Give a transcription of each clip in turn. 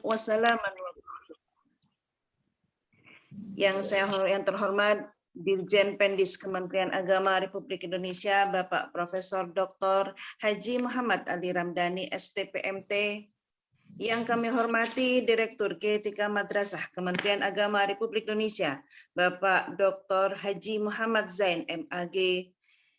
wassalaman. Yang terhormat Dirjen Pendis Kementerian Agama Republik Indonesia, Bapak Profesor Dr. Haji Muhammad Ali Ramdhani, STPMT. Yang kami hormati Direktur Geetika Madrasah Kementerian Agama Republik Indonesia, Bapak Dr. Haji Muhammad Zain, MAG.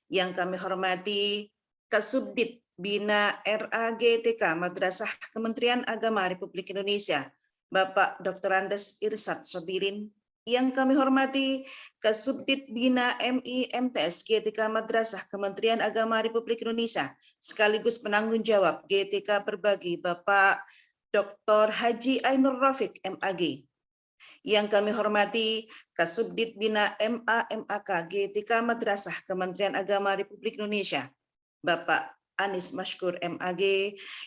Yang kami hormati Kasubdit Bina RAGTK Madrasah Kementerian Agama Republik Indonesia, Bapak Dr. Andes Irsad Sobirin. Yang kami hormati Kasubdit Bina MI MTS GTK Madrasah Kementerian Agama Republik Indonesia, sekaligus penanggung jawab GTK Berbagi, Bapak Dr. Haji Ainur Rafiq, MAG. Yang kami hormati Kasubdit Bina MAK GTK Madrasah Kementerian Agama Republik Indonesia, Bapak Anis Mashkur, MAG.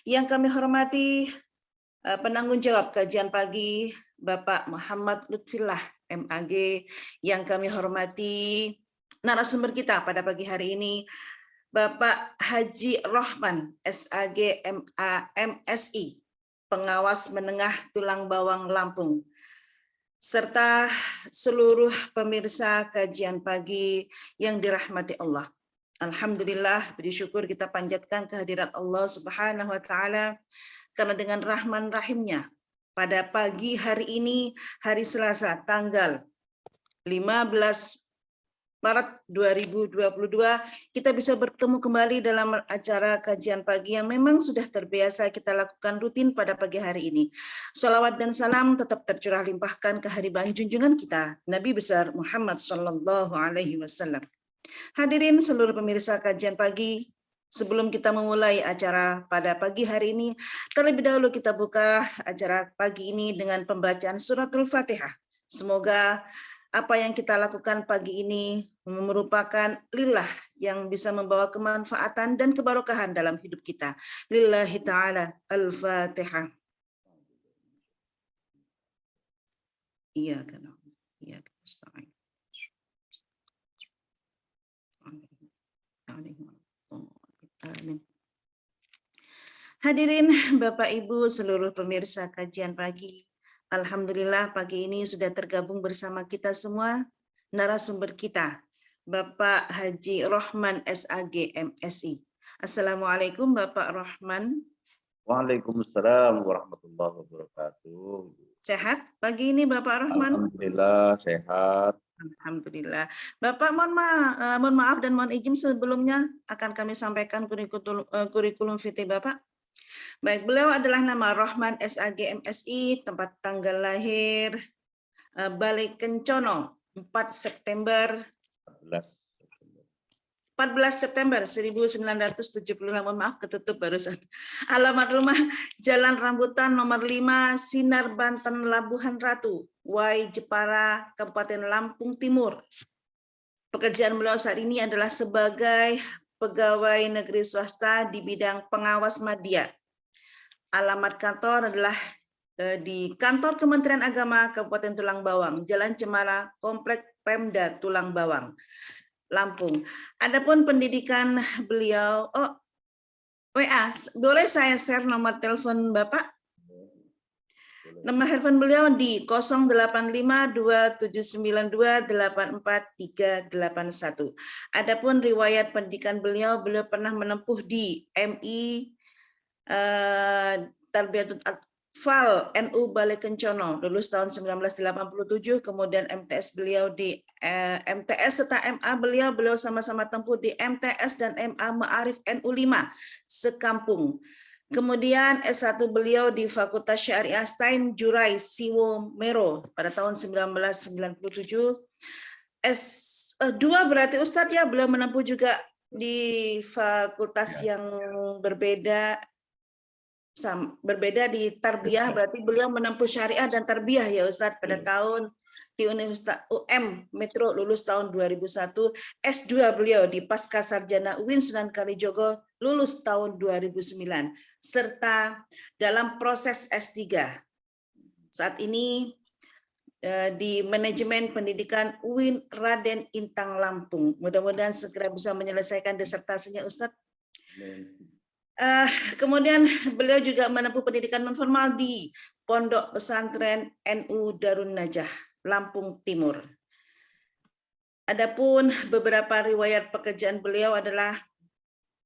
Yang kami hormati penanggung jawab kajian pagi, Bapak Muhammad Lutfillah, MAG. Yang kami hormati narasumber kita pada pagi hari ini, Bapak Haji Rohman, SAG MA MSI, Pengawas Menengah Tulang Bawang Lampung, serta seluruh pemirsa kajian pagi yang dirahmati Allah. Alhamdulillah, bersyukur kita panjatkan kehadirat Allah Subhanahu wa Ta'ala, karena dengan rahman rahimnya pada pagi hari ini, hari Selasa tanggal 15 Maret 2022, kita bisa bertemu kembali dalam acara kajian pagi yang memang sudah terbiasa kita lakukan rutin pada pagi hari ini. Salawat dan salam tetap tercurah limpahkan ke hadirin junjungan kita, Nabi besar Muhammad Sallallahu Alaihi Wasallam. Hadirin seluruh pemirsa kajian pagi, sebelum kita memulai acara pada pagi hari ini, terlebih dahulu kita buka acara pagi ini dengan pembacaan suratul Fatihah. Semoga apa yang kita lakukan pagi ini merupakan lillah yang bisa membawa kemanfaatan dan keberkahan dalam hidup kita. Lillahi ta'ala al-Fatihah. Iyaka na'budu wa iyaka nasta'in. Amin. Hadirin Bapak Ibu seluruh pemirsa kajian pagi, alhamdulillah pagi ini sudah tergabung bersama kita semua narasumber kita, Bapak Haji Rohman SAG MSI. Assalamualaikum Bapak Rohman. Waalaikumsalam warahmatullahi wabarakatuh. Sehat pagi ini Bapak Rohman? Alhamdulillah sehat. Alhamdulillah. Bapak mohon maaf dan mohon izin sebelumnya akan kami sampaikan kurikulum vitae Bapak. Baik, beliau adalah nama Rohman SAG MSI, tempat tanggal lahir Balai Kencono 14 September 1976, mohon maaf ketutup barusan. Alamat rumah Jalan Rambutan nomor 5, Sinar Banten, Labuhan Ratu, Wai Jepara, Kabupaten Lampung Timur. Pekerjaan beliau saat ini adalah sebagai pegawai negeri swasta di bidang pengawas media. Alamat kantor adalah di Kantor Kementerian Agama Kabupaten Tulang Bawang, Jalan Cemara, Komplek Pemda Tulang Bawang, Lampung. Adapun pendidikan beliau, WA, boleh saya share nomor telepon Bapak? Nomor telepon beliau di 085279284381. Adapun riwayat pendidikan beliau pernah menempuh di MI Tarbiyatul Atfal NU Balai Kencono, lulus tahun 1987, kemudian MTS beliau di MTS serta MA beliau sama-sama tempuh di MTS dan MA Ma'arif NU 5 sekampung. Kemudian S1 beliau di Fakultas Syariah Stein Jurai Siwo Mero pada tahun 1997. S2 berarti Ustadz ya, beliau menempuh juga di fakultas yang berbeda di tarbiyah, berarti beliau menempuh syariah dan tarbiyah ya Ustadz pada tahun di Universitas UM Metro, lulus tahun 2001. S2 beliau di Pasca Sarjana UIN Sunan Kalijogo, lulus tahun 2009, serta dalam proses S3 saat ini di Manajemen Pendidikan UIN Raden Intang Lampung. Mudah-mudahan segera bisa menyelesaikan disertasinya Ustadz. Kemudian beliau juga menempuh pendidikan nonformal di Pondok Pesantren NU Darun Najah, Lampung Timur. Adapun beberapa riwayat pekerjaan beliau adalah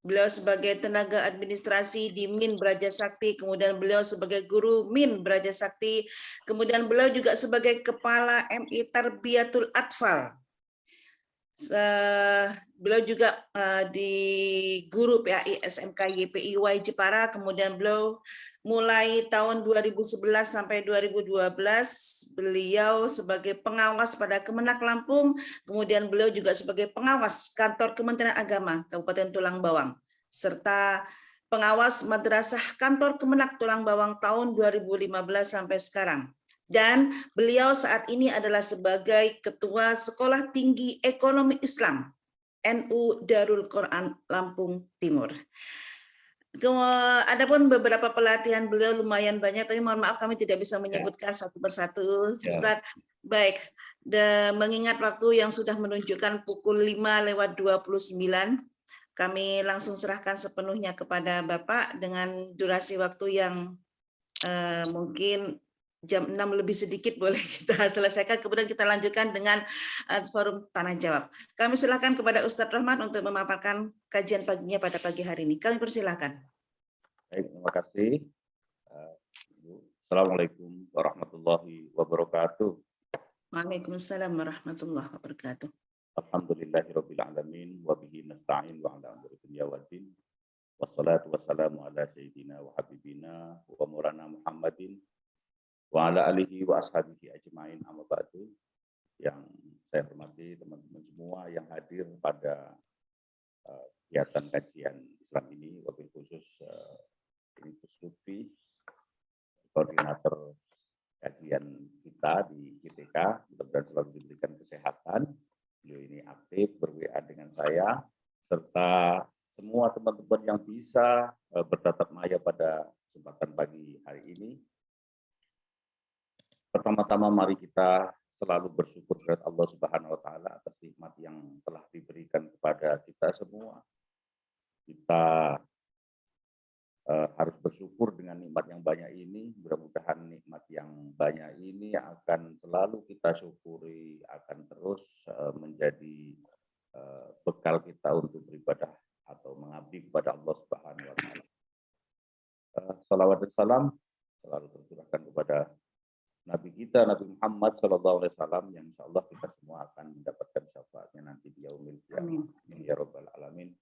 beliau sebagai tenaga administrasi di Min Braja Sakti, kemudian beliau sebagai guru Min Braja Sakti, kemudian beliau juga sebagai kepala MI Tarbiyatul Atfal. Beliau juga di guru PAI SMK YPIY Jepara, kemudian beliau mulai tahun 2011 sampai 2012 beliau sebagai pengawas pada Kemenak Lampung, kemudian beliau juga sebagai pengawas kantor Kementerian Agama Kabupaten Tulang Bawang, serta pengawas madrasah kantor Kemenak Tulang Bawang tahun 2015 sampai sekarang. Dan beliau saat ini adalah sebagai Ketua Sekolah Tinggi Ekonomi Islam NU Darul Quran Lampung Timur. Adapun beberapa pelatihan beliau lumayan banyak, tapi mohon maaf kami tidak bisa menyebutkan satu persatu, Ustaz. Baik, mengingat waktu yang sudah menunjukkan pukul 5:29, kami langsung serahkan sepenuhnya kepada Bapak dengan durasi waktu yang mungkin jam 6 lebih sedikit boleh kita selesaikan, kemudian kita lanjutkan dengan forum Tanah Jawab. Kami silakan kepada Ustadz Rahmat untuk memaparkan kajian paginya pada pagi hari ini. Kami persilakan. Baik, terima kasih. Assalamualaikum warahmatullahi wabarakatuh. Waalaikumsalam warahmatullahi wabarakatuh. Alhamdulillahirabbil alamin wa bihi nasta'in wa ala umuri dunya waddin. Wassalatu wassalamu ala sayyidina wa habibina wa maulana Muhammadin wa ala alihi wa ashabihi ajma'in, amma ba'du. Yang saya hormati teman-teman semua yang hadir pada kegiatan kajian Islam ini, wabil khusus ini Gus Lutfi, koordinator kajian kita di GTK, mudah-mudahan selalu diberikan kesehatan. Beliau ini aktif ber-WA dengan saya, serta semua teman-teman yang bisa bertatap maya pada kesempatan pagi hari ini. Pertama-tama mari kita selalu bersyukur kepada Allah Subhanahu wa taala atas nikmat yang telah diberikan kepada kita semua. Kita harus bersyukur dengan nikmat yang banyak ini. Mudah-mudahan nikmat yang banyak ini akan selalu kita syukuri, akan terus menjadi bekal kita untuk beribadah atau mengabdi kepada Allah Subhanahu wa taala. Salawat dan salam selalu tercurahkan kepada Nabi kita, Nabi Muhammad SAW, yang insya Allah kita semua akan mendapatkan syafaatnya nanti di yaumil qiyamah. Amin ya rabbal alamin.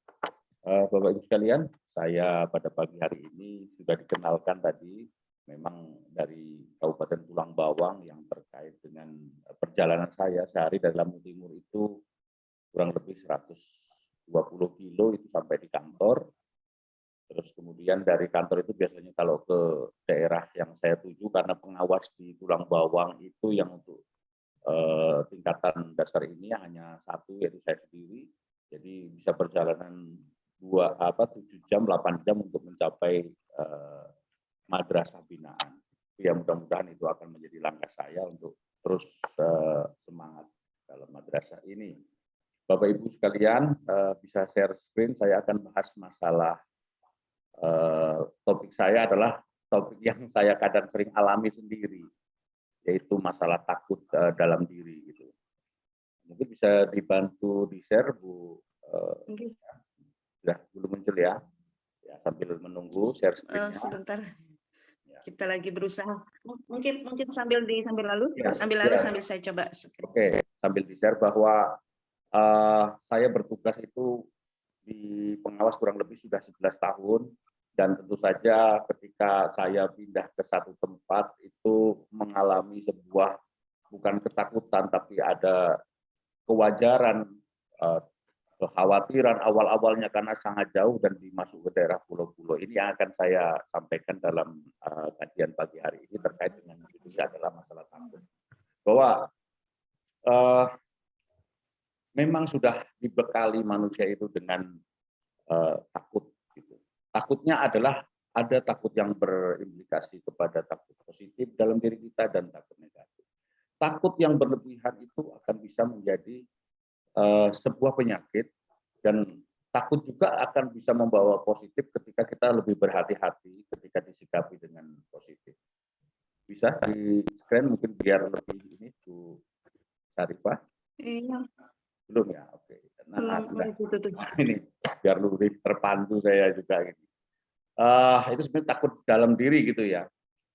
Bapak Ibu sekalian, saya pada pagi hari ini sudah dikenalkan tadi, memang dari Kabupaten Tulang Bawang, yang terkait dengan perjalanan saya sehari dari Lampung Timur itu kurang lebih 120 kilo itu sampai di kantor. Terus kemudian dari kantor itu biasanya kalau ke daerah yang saya tuju, karena pengawas di Tulang Bawang itu yang untuk tingkatan dasar ini hanya satu, yaitu saya sendiri. Jadi bisa perjalanan 7 jam, 8 jam untuk mencapai madrasah binaan. Ya mudah-mudahan itu akan menjadi langkah saya untuk terus semangat dalam madrasah ini. Bapak Ibu sekalian, bisa share screen, saya akan bahas masalah topik saya adalah topik yang saya kadang sering alami sendiri, yaitu masalah takut dalam diri gitu. Mungkin bisa dibantu di share, Bu. Sudah belum muncul ya? Ya, sambil menunggu share screen-nya. Sebentar. Ya. Kita lagi berusaha. Mungkin sambil lalu, ya, sambil saya coba. Oke, sambil di share bahwa saya bertugas itu di pengawas kurang lebih sudah 11 tahun, dan tentu saja ketika saya pindah ke satu tempat itu mengalami sebuah bukan ketakutan tapi ada kewajaran, kekhawatiran awal-awalnya karena sangat jauh dan dimasuk ke daerah pulau-pulau. Ini yang akan saya sampaikan dalam kajian pagi hari ini terkait dengan judulnya adalah masalah takut. Bahwa memang sudah dibekali manusia itu dengan takut. Gitu. Takutnya adalah ada takut yang berimplikasi kepada takut positif dalam diri kita dan takut negatif. Takut yang berlebihan itu akan bisa menjadi sebuah penyakit, dan takut juga akan bisa membawa positif ketika kita lebih berhati-hati ketika disikapi dengan positif. Bisa di screen mungkin biar lebih ini Bu Syarifah? Iya, Belum ya? Oke. Nah, belum itu tuh. ini biar lebih terpandu saya juga ini. Itu sebenarnya takut dalam diri gitu ya.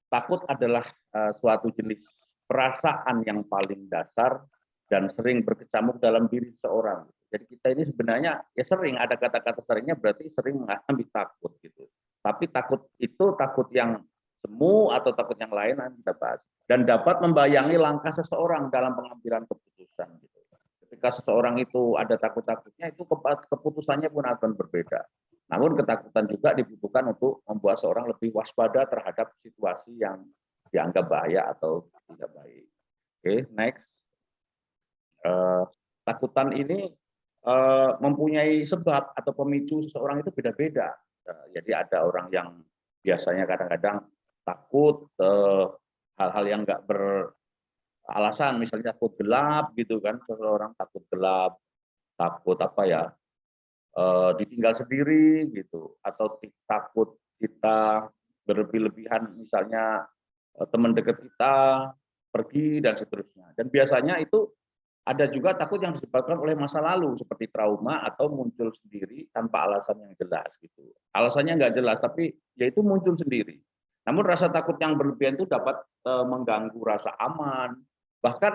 Takut adalah suatu jenis perasaan yang paling dasar dan sering berkecamuk dalam diri seseorang. Jadi kita ini sebenarnya ya sering ada kata-kata seringnya berarti sering mengalami takut gitu. Tapi takut itu takut yang semu atau takut yang lain nanti kita bahas. Dan dapat membayangi langkah seseorang dalam pengambilan keputusan gitu. Ketika seseorang itu ada takut-takutnya itu keputusannya pun akan berbeda. Namun ketakutan juga dibutuhkan untuk membuat seorang lebih waspada terhadap situasi yang dianggap bahaya atau tidak baik. Oke, next. Takutan ini mempunyai sebab atau pemicu seseorang itu beda-beda. Jadi ada orang yang biasanya kadang-kadang takut hal-hal yang nggak beralasan, misalnya takut gelap gitu kan, seseorang takut gelap, takut apa ya, ditinggal sendiri gitu, atau takut kita berlebih-lebihan, misalnya teman dekat kita pergi dan seterusnya. Dan biasanya itu ada juga takut yang disebabkan oleh masa lalu seperti trauma atau muncul sendiri tanpa alasan yang jelas gitu. Alasannya nggak jelas tapi yaitu muncul sendiri. Namun rasa takut yang berlebihan itu dapat mengganggu rasa aman. Bahkan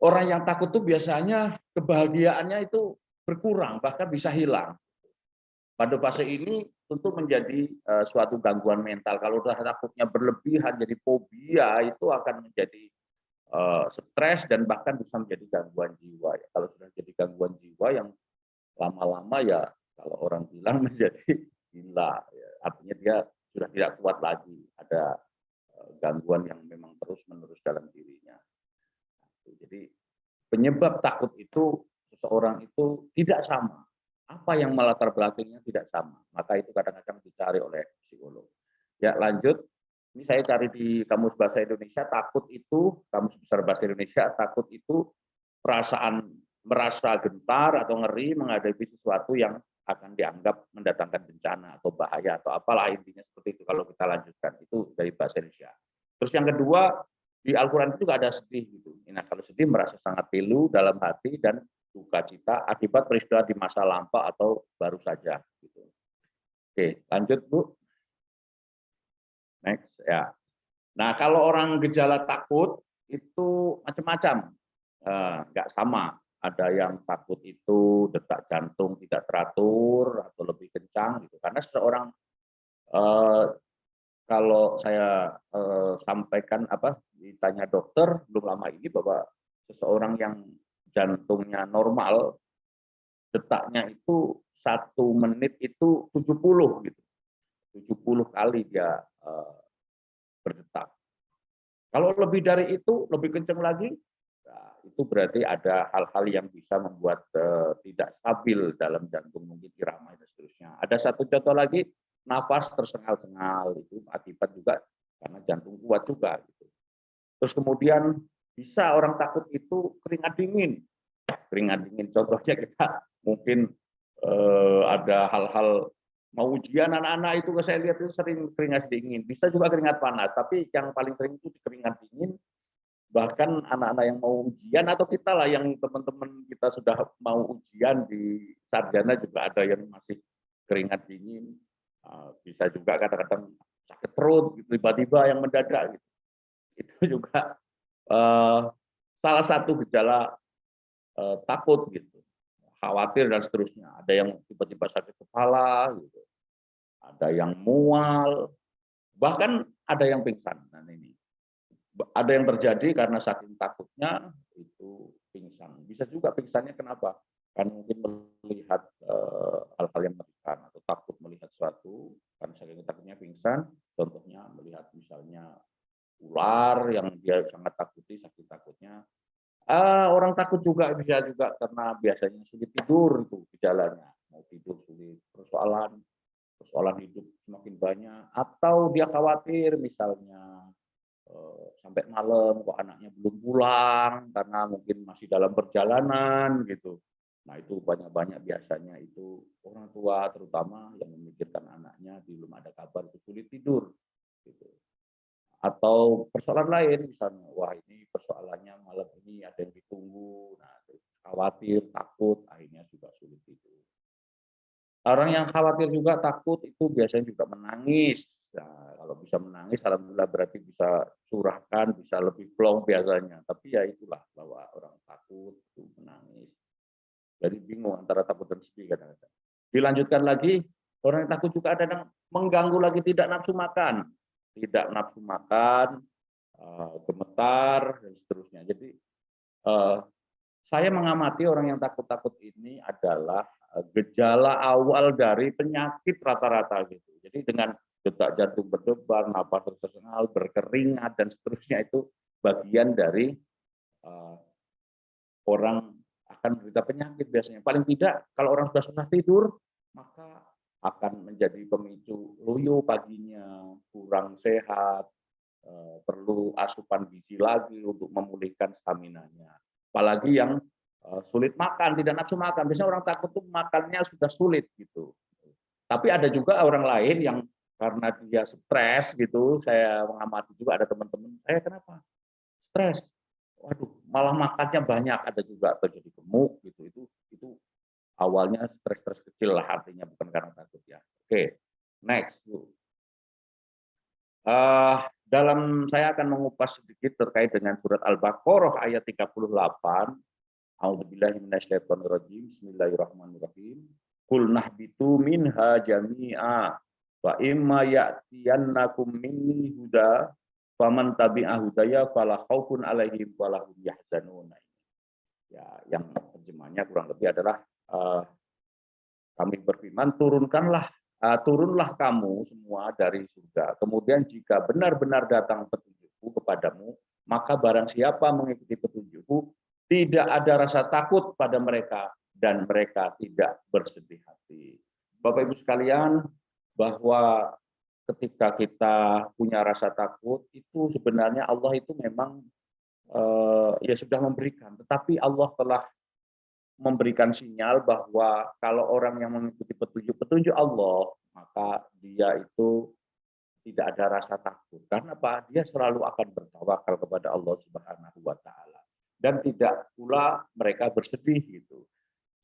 orang yang takut itu biasanya kebahagiaannya itu berkurang bahkan bisa hilang. Pada fase ini tentu menjadi suatu gangguan mental. Kalau rasa takutnya berlebihan jadi fobia itu akan menjadi stres dan bahkan bisa menjadi gangguan jiwa. Ya, kalau sudah jadi gangguan jiwa yang lama-lama ya kalau orang bilang menjadi gila, ya, artinya dia sudah tidak kuat lagi. Ada gangguan yang memang terus-menerus dalam dirinya. Jadi penyebab takut itu seseorang itu tidak sama. Apa yang melatar belakangnya tidak sama. Maka itu kadang-kadang dicari oleh psikolog. Ya lanjut. Ini saya cari di Kamus Bahasa Indonesia, takut itu, Kamus Besar Bahasa Indonesia, takut itu perasaan merasa gentar atau ngeri menghadapi sesuatu yang akan dianggap mendatangkan bencana atau bahaya atau apalah intinya seperti itu kalau kita lanjutkan. Itu dari Bahasa Indonesia. Terus yang kedua, di Al-Quran itu juga ada sedih gitu. Nah kalau sedih merasa sangat pilu dalam hati dan duka cita akibat peristiwa di masa lampau atau baru saja. Gitu. Oke, lanjut Bu. Next ya. Nah kalau orang gejala takut itu macam-macam, nggak sama. Ada yang takut itu detak jantung tidak teratur atau lebih kencang gitu. Karena seseorang kalau saya sampaikan apa ditanya dokter belum lama ini bahwa seseorang yang jantungnya normal detaknya itu 1 menit itu 70 gitu. 70 kali dia berdetak. Kalau lebih dari itu, lebih kencang lagi, nah, itu berarti ada hal-hal yang bisa membuat tidak stabil dalam jantung, mungkin irama dan seterusnya. Ada satu contoh lagi, nafas tersengal-sengal, itu akibat juga karena jantung kuat juga. Gitu. Terus kemudian bisa orang takut itu keringat dingin. Keringat dingin, contohnya kita mungkin ada hal-hal mau ujian anak-anak itu saya lihat itu sering keringat dingin, bisa juga keringat panas, tapi yang paling sering itu keringat dingin. Bahkan anak-anak yang mau ujian atau kita lah yang teman-teman kita sudah mau ujian di sarjana juga ada yang masih keringat dingin, bisa juga kadang-kadang sakit perut tiba-tiba yang mendadak gitu. Itu juga salah satu gejala takut gitu, khawatir dan seterusnya. Ada yang tiba-tiba sakit kepala gitu. Ada yang mual, bahkan ada yang pingsan. Nah, ini ada yang terjadi karena saking takutnya itu pingsan. Bisa juga pingsannya kenapa? Karena mungkin melihat hal-hal yang mengerikan atau takut melihat sesuatu, karena saking takutnya pingsan. Contohnya melihat misalnya ular yang dia sangat takuti, saking takutnya. Orang takut juga bisa juga karena biasanya sulit tidur itu gejalanya. Mau tidur sulit, persoalan hidup semakin banyak, atau dia khawatir misalnya sampai malam kok anaknya belum pulang karena mungkin masih dalam perjalanan gitu. Nah, itu banyak-banyak biasanya itu orang tua terutama yang memikirkan anaknya belum ada kabar itu sulit tidur gitu. Atau persoalan lain misalnya, wah ini persoalannya malam ini ada yang ditunggu, nah khawatir, takut, akhirnya juga sulit tidur. Orang yang khawatir juga takut itu biasanya juga menangis. Nah, kalau bisa menangis, alhamdulillah berarti bisa curahkan, bisa lebih plong biasanya. Tapi ya itulah bahwa orang takut itu menangis. Jadi bingung antara takut dan sedih kadang-kadang. Dilanjutkan lagi, orang yang takut juga ada yang mengganggu lagi tidak nafsu makan. Tidak nafsu makan, gemetar, dan seterusnya. Jadi saya mengamati orang yang takut-takut ini adalah gejala awal dari penyakit rata-rata gitu. Jadi dengan detak jantung berdebar, napas tersengal, berkeringat dan seterusnya itu bagian dari orang akan menderita penyakit biasanya. Paling tidak kalau orang sudah susah tidur, maka akan menjadi pemicu loyo paginya, kurang sehat, perlu asupan gizi lagi untuk memulihkan stamina-nya. Apalagi yang sulit makan, tidak nafsu makan. Biasanya orang takut tuh makannya sudah sulit gitu. Tapi ada juga orang lain yang karena dia stres gitu, saya mengamati juga ada teman-teman, saya kenapa? Stres. Waduh, malah makannya banyak, ada juga atau jadi gemuk gitu. Itu awalnya stres-stres kecil lah artinya bukan karena takut ya. Oke, next. Dalam saya akan mengupas sedikit terkait dengan surat Al-Baqarah ayat 38. A'udzubillahi minasyaitonirrajim. Bismillahirrahmanirrahim. Qul nahbitu minha jami'a wa imma ya'tiyannakum minni huda faman tabi'a hudaya fala khaufun 'alaihim wa lahum yahzanun. Ya, yang terjemahnya kurang lebih adalah kami berfirman, turunlah kamu semua dari surga. Kemudian jika benar-benar datang petunjukku kepadamu, maka barang siapa mengikuti petunjukku, tidak ada rasa takut pada mereka dan mereka tidak bersedih hati. Bapak Ibu sekalian, bahwa ketika kita punya rasa takut itu sebenarnya Allah itu memang ya sudah memberikan, tetapi Allah telah memberikan sinyal bahwa kalau orang yang mengikuti petunjuk Allah, maka dia itu tidak ada rasa takut. Karena apa? Dia selalu akan bertawakal kepada Allah Subhanahu wa taala. Dan tidak pula mereka bersedih gitu.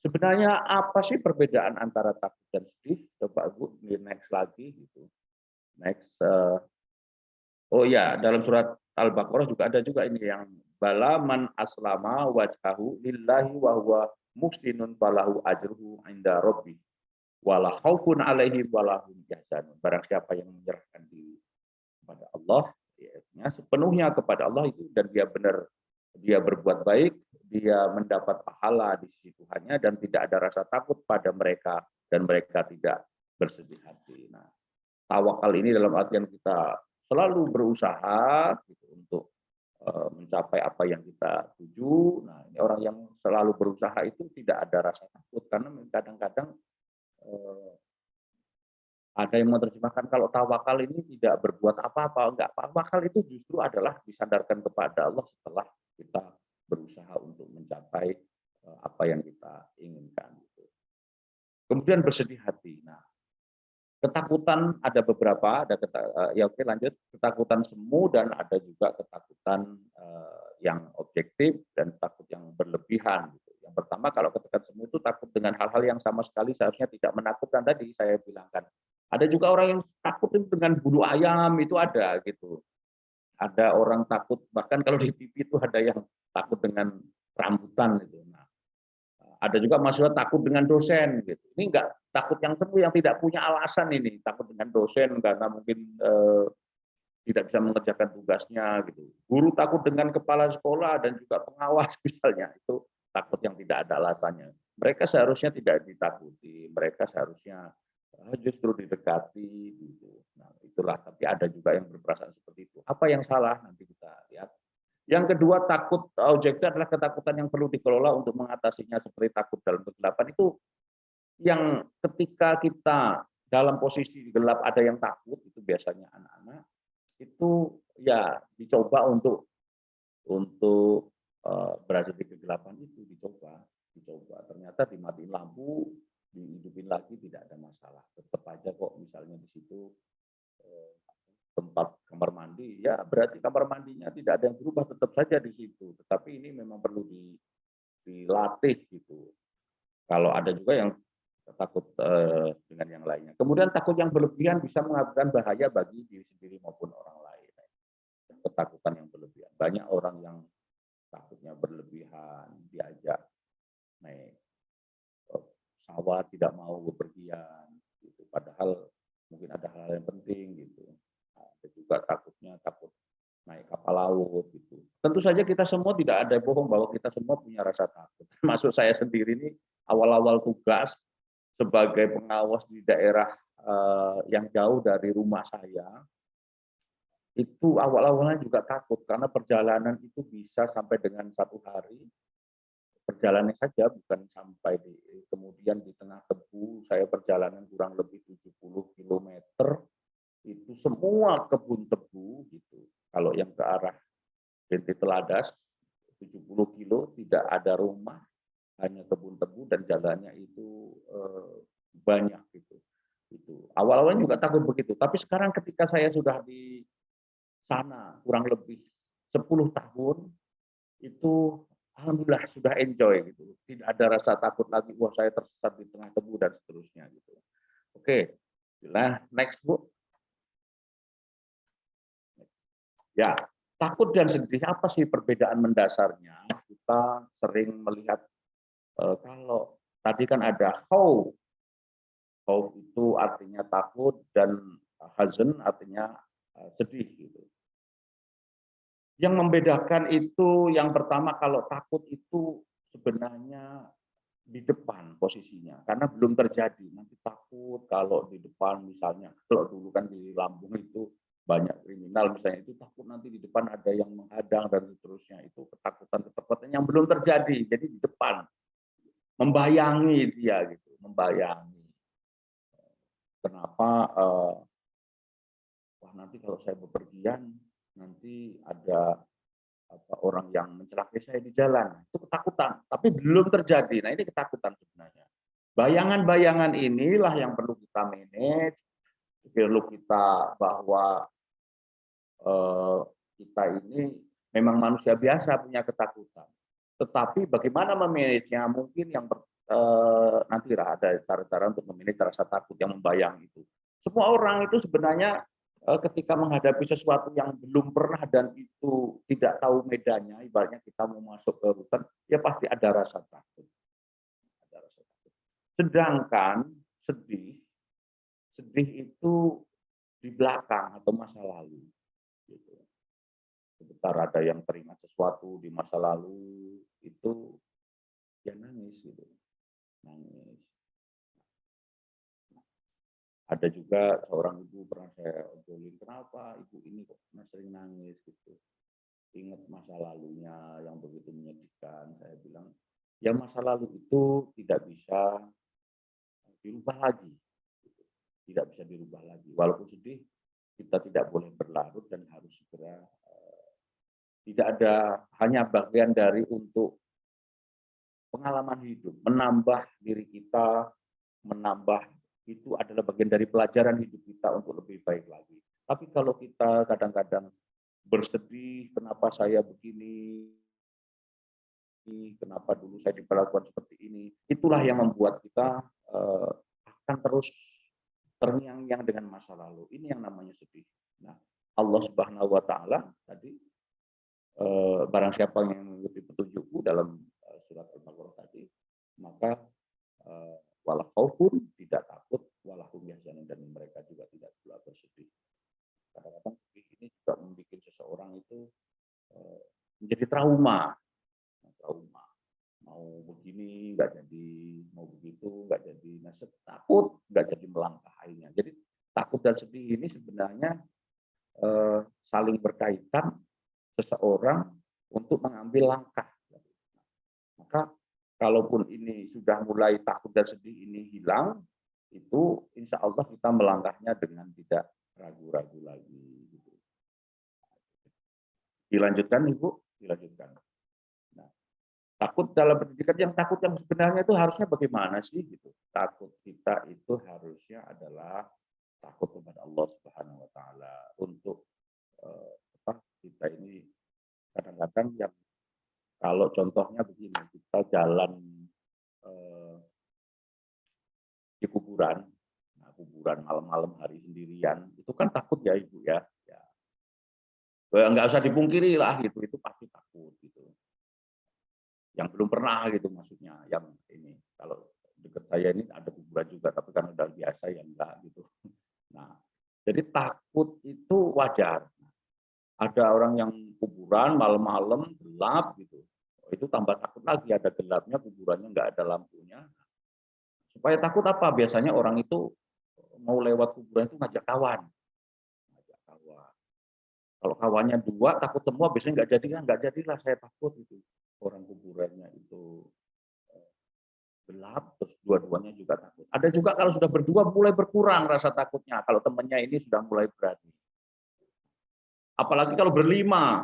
Sebenarnya apa sih perbedaan antara takut dan sedih? Coba Bu, next lagi gitu. Next. Oh ya, dalam surat Al-Baqarah juga ada juga ini yang bala man aslama wajhahu lillahi wa huwa muhsinun falahu ajruhu inda rabbih wala khaufun alaihim wala hum yahzanun. Barang siapa yang menyerahkan diri kepada Allah, ya, sepenuhnya kepada Allah itu dan dia benar dia berbuat baik, dia mendapat pahala di sisi Tuhannya dan tidak ada rasa takut pada mereka dan mereka tidak bersedih hati. Nah, tawakal ini dalam artian kita selalu berusaha gitu, untuk mencapai apa yang kita tuju. Nah, ini orang yang selalu berusaha itu tidak ada rasa takut karena kadang-kadang ada yang menerjemahkan kalau tawakal ini tidak berbuat apa-apa. Enggak, tawakal itu justru adalah disandarkan kepada Allah setelah kita berusaha untuk mencapai apa yang kita inginkan. Kemudian bersedih hati. Nah, ketakutan ada beberapa, ya oke lanjut, ketakutan semu dan ada juga ketakutan yang objektif dan takut yang berlebihan. Gitu. Yang pertama kalau ketakutan semu itu takut dengan hal-hal yang sama sekali seharusnya tidak menakutkan tadi saya bilangkan. Ada juga orang yang takut dengan bulu ayam itu ada gitu. Ada orang takut bahkan kalau di TV itu ada yang takut dengan rambutan gitu. Nah, ada juga mahasiswa takut dengan dosen gitu. Ini enggak takut yang semu yang tidak punya alasan ini, takut dengan dosen karena mungkin tidak bisa mengerjakan tugasnya gitu. Guru takut dengan kepala sekolah dan juga pengawas misalnya, itu takut yang tidak ada alasannya. Mereka seharusnya tidak ditakuti, mereka seharusnya justru didekati gitu. Nah, itulah, tapi ada juga yang berperasaan seperti itu. Apa yang salah nanti kita lihat. Yang kedua, takut objektif adalah ketakutan yang perlu dikelola untuk mengatasinya seperti takut dalam kegelapan itu yang ketika kita dalam posisi gelap ada yang takut itu biasanya anak-anak itu ya dicoba untuk berada di kegelapan itu dicoba. dicoba. Ternyata dimatiin lampu, dihidupin lagi tidak ada masalah. Tetap aja kok misalnya di situ tempat kamar mandi, ya berarti kamar mandinya tidak ada yang berubah, tetap saja di situ. Tetapi ini memang perlu dilatih gitu. Kalau ada juga yang takut dengan yang lainnya. Kemudian takut yang berlebihan bisa mengakibatkan bahaya bagi diri sendiri maupun orang lain. Ketakutan yang berlebihan. Banyak orang yang takutnya berlebihan, diajak naik pesawat tidak mau bepergian, gitu. Padahal mungkin ada hal yang penting gitu. Ada juga takutnya takut naik kapal laut gitu. Tentu saja kita semua tidak ada bohong bahwa kita semua punya rasa takut. Termasuk saya sendiri ini awal-awal tugas sebagai pengawas di daerah yang jauh dari rumah saya, itu awal-awalnya juga takut karena perjalanan itu bisa sampai dengan 1 hari. Perjalanan saja bukan sampai kemudian di tengah tebu, saya perjalanan kurang lebih 70 km, itu semua kebun tebu gitu. Kalau yang ke arah Bente Teladas 70 kilo tidak ada rumah, hanya kebun tebu dan jalannya itu banyak gitu. Itu awal-awalnya juga takut begitu, tapi sekarang ketika saya sudah di sana kurang lebih 10 tahun itu alhamdulillah sudah enjoy gitu. Tidak ada rasa takut lagi, wah saya tersesat di tengah tebu dan seterusnya gitu. Oke. Nah, next Bu. Ya, takut dan sedih apa sih perbedaan mendasarnya? Kita sering melihat kalau tadi kan ada hope. Hope itu artinya takut dan hazan artinya sedih gitu. Yang membedakan itu yang pertama kalau takut itu sebenarnya di depan posisinya karena belum terjadi. Nanti takut kalau di depan misalnya kalau dulu kan di Lampung itu banyak kriminal misalnya itu takut nanti di depan ada yang menghadang dan seterusnya, itu ketakutan yang belum terjadi. Jadi di depan membayangi dia gitu, membayangi. Kenapa wah nanti kalau saya bepergian nanti ada orang yang mencelakai saya di jalan, itu ketakutan, tapi belum terjadi. Nah ini ketakutan sebenarnya. Bayangan-bayangan inilah yang perlu kita manage, perlu kita bahwa kita ini memang manusia biasa punya ketakutan. Tetapi bagaimana memanagenya? Mungkin yang nanti ada cara-cara untuk memanage rasa takut yang membayang itu. Semua orang itu sebenarnya ketika menghadapi sesuatu yang belum pernah dan itu tidak tahu medannya, ibaratnya kita mau masuk ke hutan, ya pasti ada rasa takut. Ada rasa takut. Sedangkan sedih itu di belakang atau masa lalu. Gitu. Sebentar ada yang teringat sesuatu di masa lalu itu ya nangis gitu, nangis. Ada juga seorang ibu pernah saya obrolin, kenapa ibu ini kok sering nangis gitu. Ingat masa lalunya yang begitu menyedihkan. Saya bilang, ya masa lalu itu tidak bisa dirubah lagi. Gitu. Tidak bisa dirubah lagi. Walaupun sedih, kita tidak boleh berlarut dan harus segera tidak ada hanya bagian dari untuk pengalaman hidup, menambah diri kita, menambah itu adalah bagian dari pelajaran hidup kita untuk lebih baik lagi. Tapi kalau kita kadang-kadang bersedih, kenapa saya begini, kenapa dulu saya diperlakukan seperti ini, itulah yang membuat kita akan terus terngiang-ngiang dengan masa lalu. Ini yang namanya sedih. Nah, Allah Subhanahu wa Ta'ala tadi barang siapa yang mengikuti petunjukku dalam surat Al-Baqarah tadi, maka wala khaufun, tidak takut, wala hum yahzanun, dan mereka juga tidak pula bersedih. Kadang-kadang sedih ini juga membuat seseorang itu menjadi trauma. Mau begini nggak jadi, mau begitu nggak jadi, nah takut nggak jadi melangkahinya. Jadi takut dan sedih ini sebenarnya saling berkaitan seseorang untuk mengambil langkah. Maka kalaupun ini sudah mulai takut dan sedih ini hilang, itu insya Allah kita melangkahnya dengan tidak ragu-ragu lagi. Dilanjutkan Ibu, dilanjutkan. Nah, Takut dalam pendidikan, yang takut yang sebenarnya itu harusnya bagaimana sih gitu. Takut kita itu harusnya adalah takut kepada Allah Subhanahu wa taala untuk kita ini kadang-kadang yang kalau contohnya begini, kita jalan eh, di kuburan, nah, kuburan malam-malam hari sendirian, itu kan takut ya Ibu ya. Ya. Nggak usah dipungkiri lah gitu, itu pasti takut gitu. Yang belum pernah gitu maksudnya, yang ini kalau dekat saya ini ada kuburan juga, tapi kan udah biasa ya enggak gitu. Nah, jadi takut itu wajar. Ada orang yang kuburan malam-malam gelap gitu, itu tambah takut lagi, ada gelapnya kuburannya nggak ada lampunya. Supaya takut apa? Biasanya orang itu mau lewat kuburan itu ngajak kawan. Ngajak kawan. Kalau kawannya dua, takut semua, biasanya nggak jadi, nggak jadilah saya takut itu. Orang kuburannya itu gelap, terus dua-duanya juga takut. Ada juga kalau sudah berdua mulai berkurang rasa takutnya, kalau temannya ini sudah mulai berani. Apalagi kalau berlima,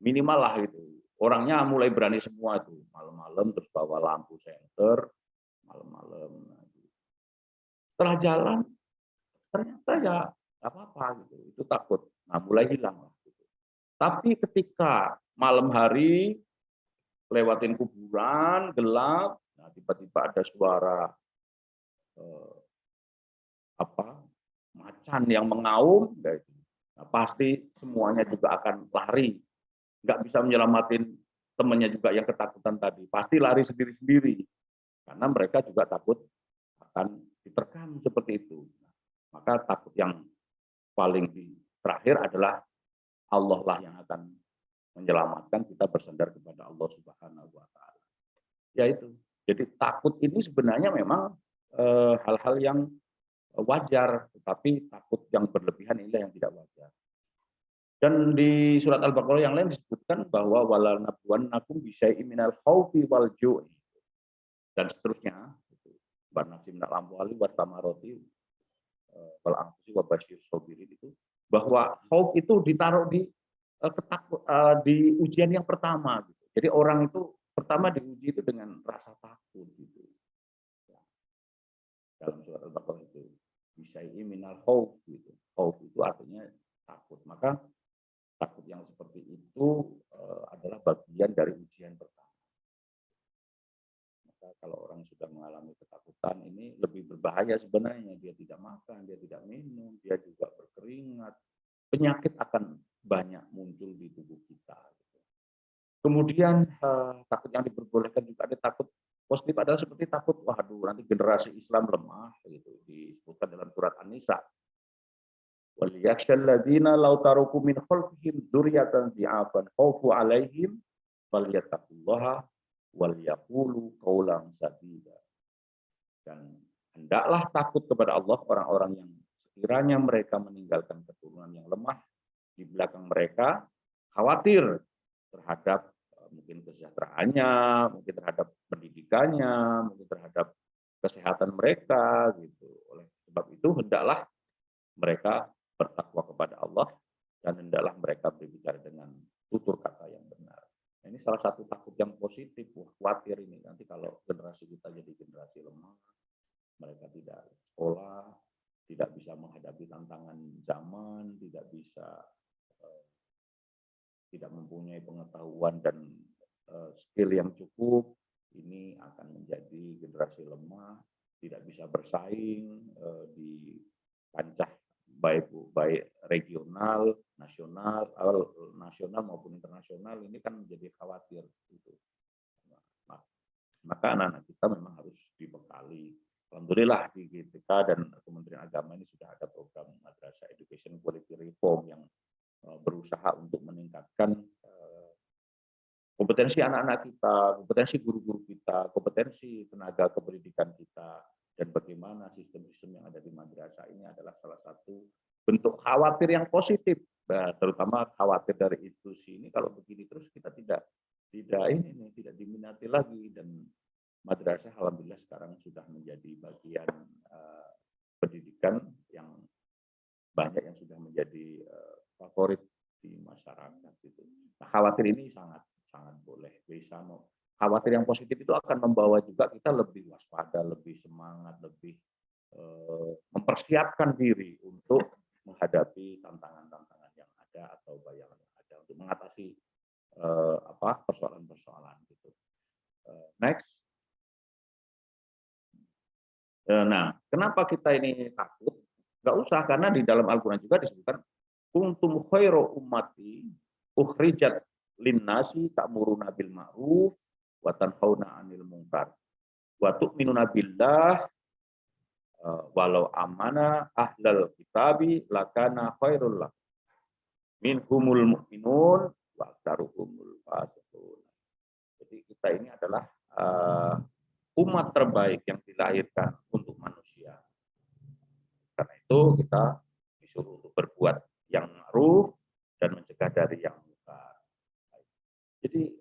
minimal lah itu. Orangnya mulai berani semua itu. Malam-malam terus bawa lampu senter, malam-malam. Setelah jalan, ternyata ya nggak apa-apa gitu, itu takut. Nah mulai hilang lah. Gitu. Tapi ketika malam hari lewatin kuburan gelap, nah tiba-tiba ada suara eh, macan yang mengaum, gitu. Nah, pasti semuanya juga akan lari, nggak bisa menyelamatin temannya juga yang ketakutan tadi, pasti lari sendiri-sendiri karena mereka juga takut akan diterkam seperti itu. Maka takut yang paling terakhir adalah Allah lah yang akan menyelamatkan, kita bersandar kepada Allah Subhanahu wa taala. Ya itu. Jadi takut ini sebenarnya memang hal-hal yang wajar, tetapi takut yang berlebihan inilah yang tidak wajar. Dan di surat Al-Baqarah yang lain disebutkan bahwa wala nabluwannakum bisyai'im minal khaufi wal ju'i dan seterusnya. Barnafsi minal amwali wa tamaroti wal anfusi wa basyir sabirin itu, bahwa khauf itu ditaruh di di ujian yang pertama gitu. Jadi orang itu pertama diuji itu dengan rasa takut gitu. Ya, dalam surat Al-Baqarah itu bisyai'im minal khauf gitu. Khauf itu artinya takut. Maka takut yang seperti itu adalah bagian dari ujian pertama. Maka kalau orang sudah mengalami ketakutan ini lebih berbahaya sebenarnya. Dia tidak makan, dia tidak minum, dia juga berkeringat. Penyakit akan banyak muncul di tubuh kita. Kemudian takut yang diperbolehkan juga ada takut positif adalah seperti takut, waduh nanti generasi Islam lemah, gitu disebutkan dalam surat An-Nisa. وَلْيَخْشَى الَّذِينَ لَوْ تَرَكُوا مِنْ خَلْفِهِمْ ذُرِّيَّةً ضِعَافًا خَوْفُوا عَلَيْهِمْ فَلْيَتَّقُوا اللَّهَ وَلْيَقُولُوا قَوْلًا سَدِيدًا. Dan hendaklah takut kepada Allah orang-orang yang sekiranya mereka meninggalkan keturunan yang lemah di belakang mereka, khawatir terhadap mungkin kesejahteraannya, mungkin terhadap pendidikannya, mungkin terhadap kesehatan mereka gitu. Oleh sebab itu hendaklah mereka bertakwa kepada Allah dan hendaklah mereka berbicara dengan tutur kata yang benar. Ini salah satu takut yang positif, khawatir ini nanti kalau generasi kita jadi generasi lemah, mereka tidak sekolah, tidak bisa menghadapi tantangan zaman, tidak bisa tidak mempunyai pengetahuan dan skill yang cukup, ini akan menjadi generasi lemah, tidak bisa bersaing di kancah baik regional, nasional maupun internasional, ini kan menjadi khawatir gitu. Maka anak-anak kita memang harus dibekali. Alhamdulillah di GTK dan Kementerian Agama ini sudah ada program Madrasah Education Quality Reform yang berusaha untuk meningkatkan kompetensi anak-anak kita, kompetensi guru-guru kita, kompetensi tenaga kependidikan kita, dan bagaimana sistem-sistem yang ada di madrasah ini adalah salah satu bentuk khawatir yang positif, terutama khawatir dari institusi ini. Kalau begini terus kita tidak diminati lagi, dan madrasah alhamdulillah sekarang sudah menjadi bagian pendidikan yang banyak yang sudah menjadi favorit di masyarakat itu. Nah, khawatir ini sangat boleh, bisa khawatir yang positif itu akan membawa juga kita lebih waspada, lebih semangat, lebih mempersiapkan diri untuk menghadapi tantangan-tantangan yang ada atau bayangan yang ada untuk mengatasi persoalan-persoalan gitu. Next. Nah, kenapa kita ini takut? Nggak usah, karena di dalam Al-Quran juga disebutkan kuntum khairu ummati ukhrijat linnasi ta'muruna bil ma'ruf wa tanhauna 'anil munkar wa tu'minuna billah walau amana ahlal kitabi lakana khairul lah minhumul mu'minun wa aktsaruhumul fasiqun. Jadi kita ini adalah umat terbaik yang dilahirkan untuk manusia. Karena itu kita disuruh untuk berbuat yang ma'ruf dan mencegah dari yang munkar. Jadi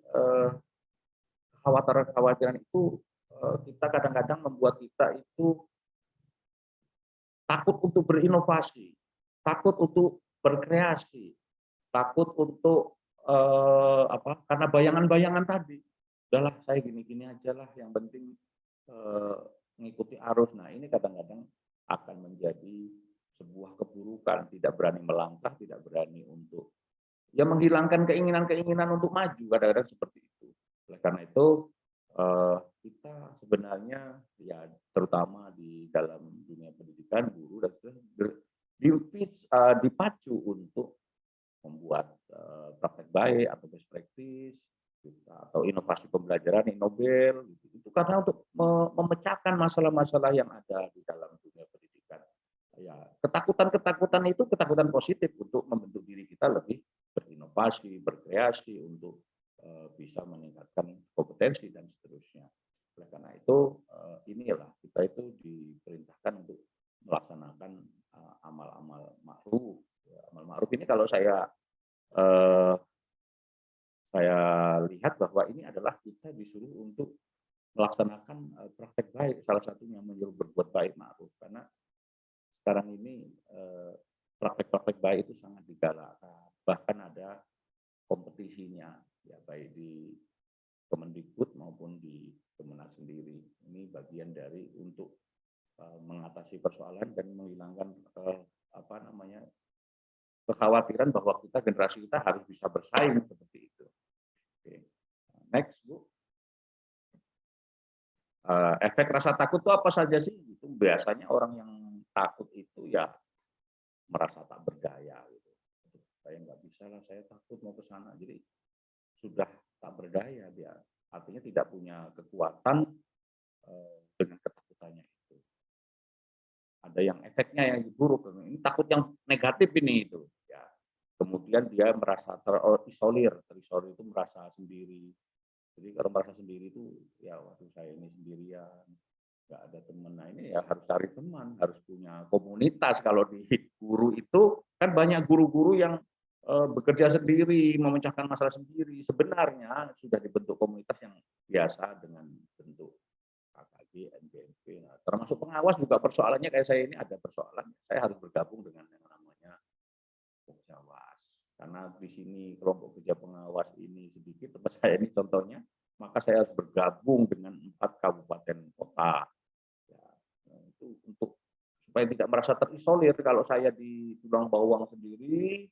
kekhawatiran-kekhawatiran itu kita kadang-kadang membuat kita itu takut untuk berinovasi, takut untuk berkreasi, takut untuk karena bayangan-bayangan tadi. Udahlah saya gini-gini aja lah, yang penting mengikuti arus. Nah ini kadang-kadang akan menjadi sebuah keburukan, tidak berani melangkah, tidak berani untuk menghilangkan keinginan-keinginan untuk maju, kadang-kadang seperti itu. Oleh karena itu kita sebenarnya ya terutama di dalam dunia pendidikan, guru dan dipacu untuk membuat praktek baik atau best practice atau inovasi pembelajaran Nobel itu karena untuk memecahkan masalah-masalah yang ada di dalam dunia pendidikan. Ya, ketakutan itu ketakutan positif untuk membentuk diri kita lebih berinovasi, berkreasi untuk bisa meningkatkan kompetensi dan seterusnya. Oleh karena itu inilah kita itu diperintahkan untuk melaksanakan amal-amal ma'ruf. Amal ma'ruf ini kalau saya lihat bahwa ini adalah kita disuruh untuk melaksanakan praktek baik, salah satunya menyuruh berbuat baik ma'ruf, karena sekarang ini praktek-praktek baik itu sangat digalakkan, bahkan ada kompetisinya ya, baik di Kemendikbud maupun di Kemenak sendiri. Ini bagian dari untuk mengatasi persoalan dan menghilangkan kekhawatiran bahwa generasi kita harus bisa bersaing seperti itu. Oke. Next, Bu. Efek rasa takut itu apa saja sih? Itu biasanya orang yang takut itu ya merasa tak berdaya. Gitu. Saya nggak bisa lah, saya takut mau ke sana. Jadi sudah tak berdaya dia. Artinya tidak punya kekuatan dengan ketakutannya itu. Ada yang efeknya yang buruk. Ini takut yang negatif ini itu. Ya. Kemudian dia merasa terisolir. Terisolir itu merasa sendiri. Jadi kalau merasa sendiri itu ya waktu saya ini sendirian, nggak ada teman. Nah ini ya harus cari teman, harus punya komunitas. Kalau di guru itu kan banyak guru-guru yang bekerja sendiri, memecahkan masalah sendiri. Sebenarnya sudah dibentuk komunitas yang biasa dengan bentuk KKG, NBMP. Nah, termasuk pengawas juga persoalannya kayak saya ini ada persoalan. Saya harus bergabung dengan yang namanya Pokjawas. Karena di sini kelompok kerja pengawas ini sedikit, tempat saya ini contohnya, maka saya harus bergabung dengan 4 kabupaten kota. Ya, itu untuk supaya tidak merasa terisolir. Kalau saya di Tulang Bawang sendiri,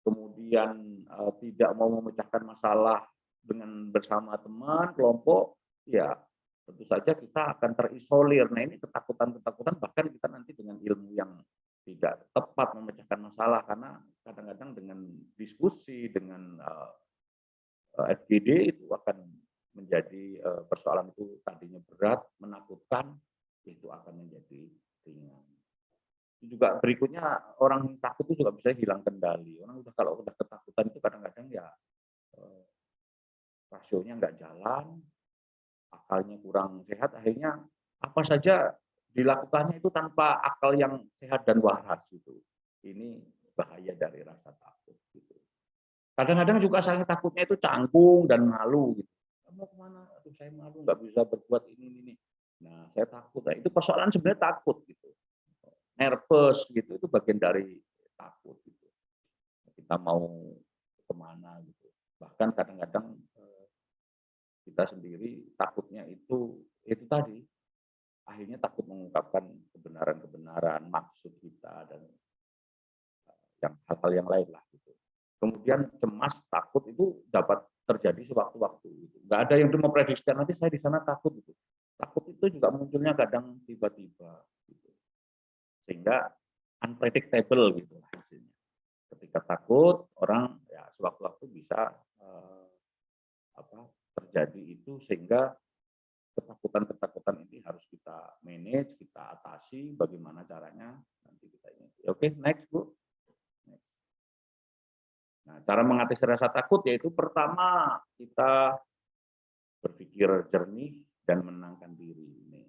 kemudian tidak mau memecahkan masalah dengan bersama teman, kelompok, ya tentu saja kita akan terisolir. Nah ini ketakutan-ketakutan, bahkan kita nanti dengan ilmu yang tidak tepat memecahkan masalah, karena kadang-kadang dengan diskusi, dengan FGD itu akan menjadi persoalan itu tadinya berat, menakutkan, itu akan menjadi ringan. Juga berikutnya orang takut itu juga bisa hilang kendali. Orang kalau udah ketakutan itu kadang-kadang ya rasionya nggak jalan, akalnya kurang sehat, akhirnya apa saja dilakukannya itu tanpa akal yang sehat dan waras gitu. Ini bahaya dari rasa takut gitu. Kadang-kadang juga saya takutnya itu canggung dan malu gitu. Mau kemana? Aduh saya malu nggak bisa berbuat ini. Nah saya takut. Nah, itu persoalan sebenarnya takut gitu. Nervous gitu, itu bagian dari takut gitu. Kita mau kemana gitu. Bahkan kadang-kadang kita sendiri takutnya itu tadi, akhirnya takut mengungkapkan kebenaran-kebenaran, maksud kita, dan yang hal-hal yang lain lah gitu. Kemudian cemas, takut itu dapat terjadi sewaktu-waktu gitu. Nggak ada yang memprediksikan nanti saya di sana takut gitu. Takut itu juga munculnya kadang tiba-tiba gitu. Sehingga unpredictable gitu lah hasilnya. Ketika takut, orang ya sewaktu-waktu bisa terjadi itu, sehingga ketakutan-ketakutan ini harus kita manage, kita atasi. Bagaimana caranya nanti kita ini. Oke, next Bu. Next. Nah, cara mengatasi rasa takut yaitu pertama kita berpikir jernih dan menenangkan diri ini.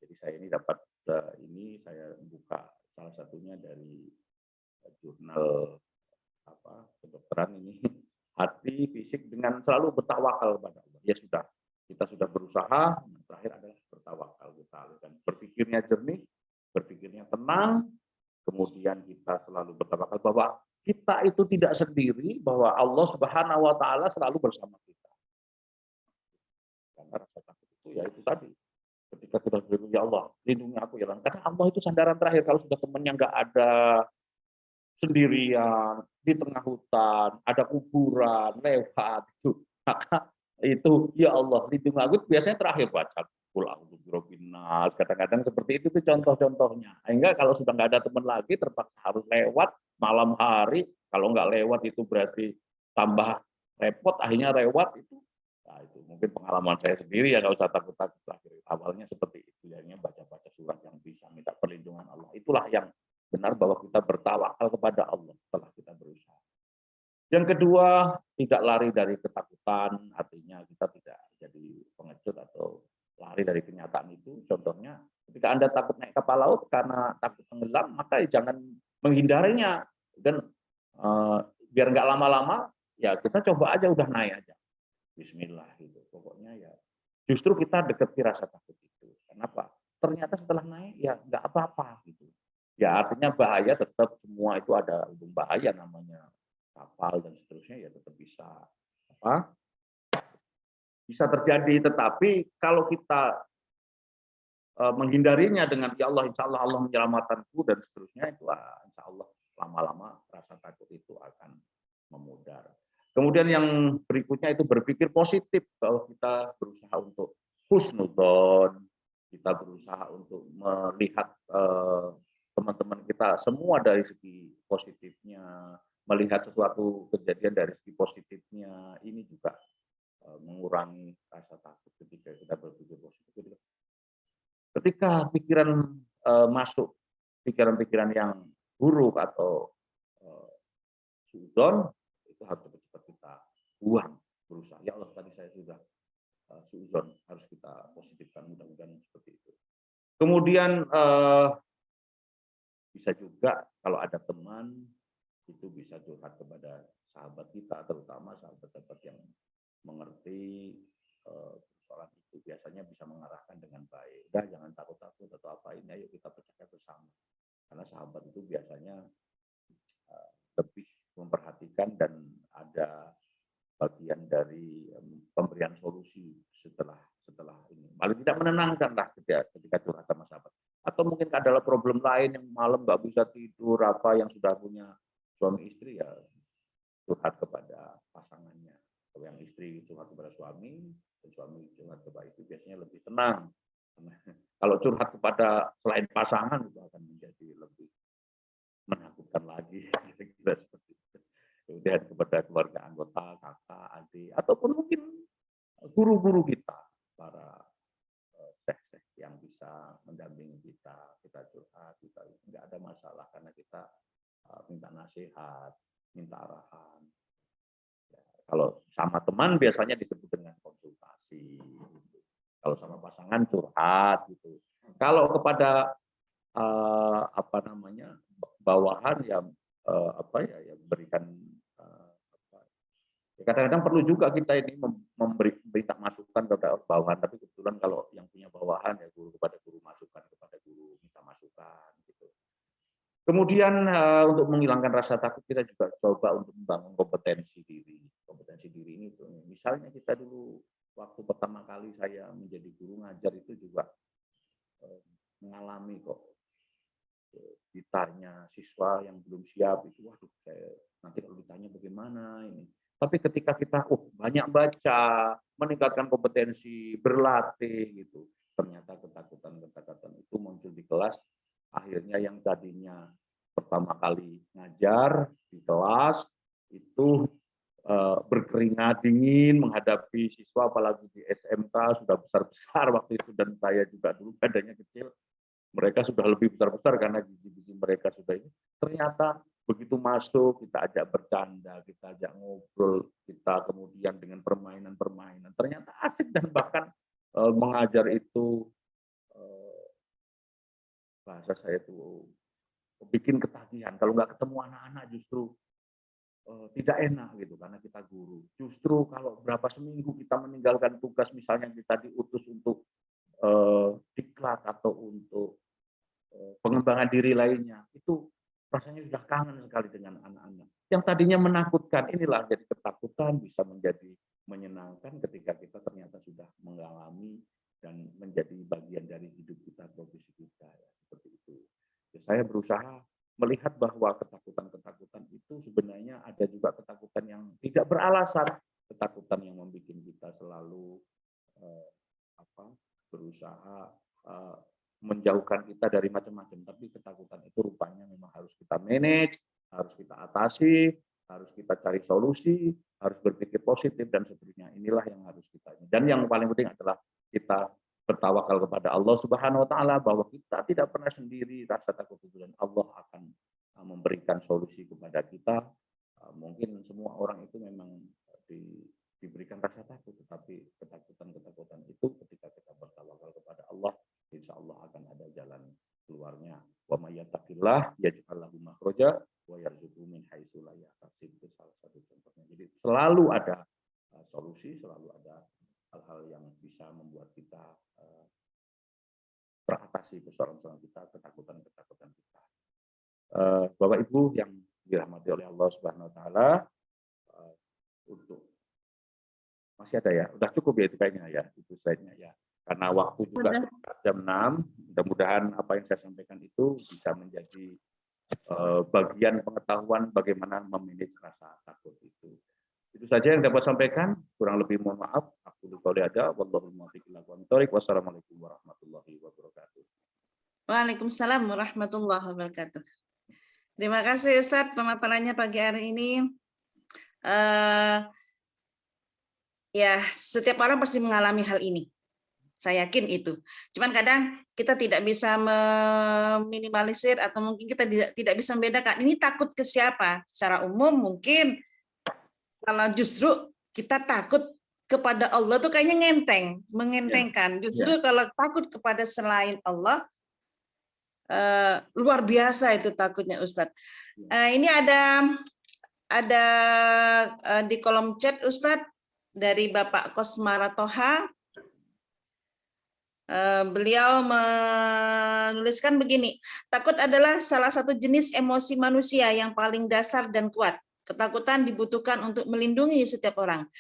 Jadi saya ini dapat saya buka salah satunya dari jurnal kedokteran ini, hati fisik dengan selalu bertawakal kepada Allah. Ya sudah, kita sudah berusaha, terakhir adalah bertawakal kita dan berpikirnya jernih, berpikirnya tenang, kemudian kita selalu bertawakal bahwa kita itu tidak sendiri, bahwa Allah Subhanahu wa taala selalu bersama kita. Karena rasa takut itu ya itu tadi. Ketika kita berdoa, ya Allah, lindungi aku ya Allah. Karena Allah itu sandaran terakhir. Kalau sudah temannya nggak ada, sendirian di tengah hutan, ada kuburan lewat itu, maka itu ya Allah lindungi aku, biasanya terakhir baca pulang binas. Kadang-kadang seperti itu tuh contoh-contohnya. Sehingga kalau sudah nggak ada teman lagi, terpaksa harus lewat malam hari. Kalau nggak lewat itu berarti tambah repot. Akhirnya lewat itu. Nah, itu mungkin pengalaman saya sendiri ya, nggak usah takut-takut. Awalnya seperti itu, akhirnya baca-baca surat yang bisa minta perlindungan Allah. Itulah yang benar, bahwa kita bertawakal kepada Allah setelah kita berusaha. Yang kedua, tidak lari dari ketakutan, artinya kita tidak jadi pengecut atau lari dari kenyataan itu. Contohnya, ketika Anda takut naik kapal laut karena takut tenggelam, maka jangan menghindarinya. Dan biar nggak lama-lama, ya kita coba aja, udah naik aja. Bismillah gitu. Pokoknya ya, justru kita deketi rasa takut itu. Kenapa? Ternyata setelah naik ya nggak apa-apa gitu. Ya artinya bahaya tetap, semua itu ada ujung bahaya, namanya kapal dan seterusnya, ya tetap bisa terjadi. Tetapi kalau kita menghindarinya dengan ya Allah, insya Allah Allah menyelamatkanku dan seterusnya, itu insya Allah lama-lama rasa takut itu akan memudar. Kemudian yang berikutnya itu berpikir positif, bahwa kita berusaha untuk husnudzon, kita berusaha untuk melihat teman-teman kita semua dari segi positifnya, melihat sesuatu kejadian dari segi positifnya. Ini juga mengurangi rasa takut ketika kita berpikir positif. Ketika pikiran masuk pikiran-pikiran yang buruk atau suudzon, itu harus cepat-cepat kita buang, berusaha. Ya Allah, tadi saya sudah suudzon, harus kita positifkan, mudah-mudahan seperti itu. Kemudian bisa juga kalau ada teman, itu bisa curhat kepada sahabat kita, terutama sahabat-sahabat yang mengerti persoalan itu, biasanya bisa mengarahkan dengan baik. Udah, jangan takut-takut atau apa ini, ayo kita pecahkan bersama. Karena sahabat itu biasanya lebih memperhatikan dan ada bagian dari pemberian solusi setelah ini. Paling tidak menenangkan lah ketika curhat sama sahabat. Atau mungkin adalah problem lain yang malam nggak bisa tidur, apa yang sudah punya suami istri, ya curhat kepada pasangannya. Kalau yang istri curhat kepada suami, dan suami curhat kepada istri, biasanya lebih tenang. Kalau curhat kepada selain pasangan, itu akan menjadi lebih menakutkan lagi. Kira-kira seperti itu. Kemudian kepada keluarga anggota, kakak, adik, ataupun mungkin guru-guru kita, para syekh-syekh yang bisa mendampingi kita curhat, kita nggak ada masalah, karena kita minta nasihat, minta arahan. Ya, kalau sama teman biasanya disebut dengan konsultasi. Kalau sama pasangan curhat gitu. Kalau kepada bawahan ya berikan kadang-kadang perlu juga kita ini minta masukan kepada bawahan, tapi kebetulan kalau yang punya bawahan ya guru kepada guru, masukan kepada guru, minta masukan gitu. Kemudian untuk menghilangkan rasa takut, kita juga coba untuk membangun kompetensi diri. Kompetensi diri ini misalnya kita dulu waktu pertama kali saya menjadi guru ngajar itu juga mengalami kok. Ditanya siswa yang belum siap itu, waduh, nanti kalau ditanya bagaimana ini. Tapi ketika kita banyak baca, meningkatkan kompetensi, berlatih gitu, ternyata ketakutan itu muncul di kelas. Akhirnya yang tadinya pertama kali ngajar di kelas itu berkeringat dingin menghadapi siswa, apalagi di SMK sudah besar-besar waktu itu, dan saya juga dulu badannya kecil. Mereka sudah lebih besar-besar karena gizi-gizi mereka sudah ini. Ternyata begitu masuk, kita ajak bercanda, kita ajak ngobrol, kita kemudian dengan permainan-permainan. Ternyata asik, dan bahkan mengajar itu bahasa saya itu bikin ketagihan. Kalau nggak ketemu anak-anak justru tidak enak gitu, karena kita guru. Justru kalau berapa seminggu kita meninggalkan tugas, misalnya kita diutus untuk diklat atau untuk pengembangan diri lainnya, itu rasanya sudah kangen sekali dengan anak-anak. Yang tadinya menakutkan, inilah jadi ketakutan bisa menjadi menyenangkan ketika kita ternyata sudah mengalami dan menjadi bagian dari hidup kita, profesi kita, ya, seperti itu. Ya, saya berusaha melihat bahwa ketakutan-ketakutan itu sebenarnya ada juga ketakutan yang tidak beralasan, ketakutan yang membuat kita selalu berusaha menjauhkan kita dari macam-macam. Tapi ketakutan itu rupanya memang harus kita manage, harus kita atasi, harus kita cari solusi, harus berpikir positif dan seterusnya. Inilah yang harus kita. Dan yang paling penting adalah kita bertawakal kepada Allah Subhanahu wa taala, bahwa kita tidak pernah sendiri. Rasa takut itu, dan Allah akan memberikan solusi kepada kita. Mungkin semua orang itu memang diberikan rasa takut, tetapi ketakutan itu ketika kita bertawakal kepada Allah, insya Allah akan ada jalan keluarnya. Wa may yattaqillah yaj'al lahu makhraja wa yarzuqhu min haitsu la yahtasib. Itu salah satu contohnya. Jadi selalu ada solusi, selalu ada hal-hal yang bisa membuat kita teratasi persoalan-persoalan kita, ketakutan-ketakutan kita. Bapak Ibu yang dirahmati oleh Allah Subhanahu wa taala, untuk masih ada ya, udah cukup ya itu kayaknya ya, itu slide-nya ya. Karena waktu juga sudah jam 6, mudah-mudahan apa yang saya sampaikan itu bisa menjadi bagian pengetahuan bagaimana memanage rasa takut itu. Itu saja yang dapat sampaikan, kurang lebih mohon maaf. Aku qouli hadza, wallahul muwaffiq ila aqwamit thoriq. Wassalamualaikum warahmatullahi wabarakatuh. Waalaikumsalam warahmatullahi wabarakatuh. Terima kasih Ustadz pemaparannya pagi hari ini. Ya, setiap orang pasti mengalami hal ini. Saya yakin itu. Cuman kadang kita tidak bisa meminimalisir atau mungkin kita tidak bisa membedakan ini takut ke siapa. Secara umum mungkin kalau justru kita takut kepada Allah tuh kayaknya mengentengkan. Justru kalau takut kepada selain Allah luar biasa itu takutnya Ustadz. Ini ada di kolom chat Ustadz dari Bapak Kosmara Toha. Beliau menuliskan begini, takut adalah salah satu jenis emosi manusia yang paling dasar dan kuat. Ketakutan dibutuhkan untuk melindungi setiap orang.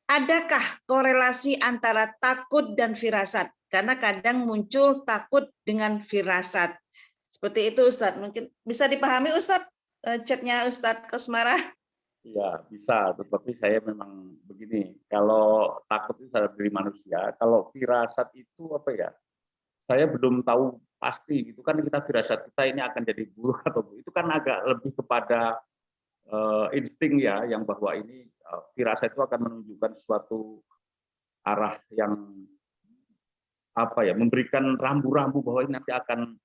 Adakah korelasi antara takut dan firasat? Karena kadang muncul takut dengan firasat. Seperti itu Ustadz. Mungkin bisa dipahami Ustadz chatnya Ustadz Kosmara? Iya, bisa. Tetapi saya memang begini, kalau takut itu sadar diri manusia, kalau firasat itu apa ya, saya belum tahu pasti gitu kan, kita firasat kita ini akan jadi buruk atau itu kan agak lebih kepada insting ya, yang bahwa ini firasat itu akan menunjukkan suatu arah yang apa ya, memberikan rambu-rambu bahwa ini nanti akan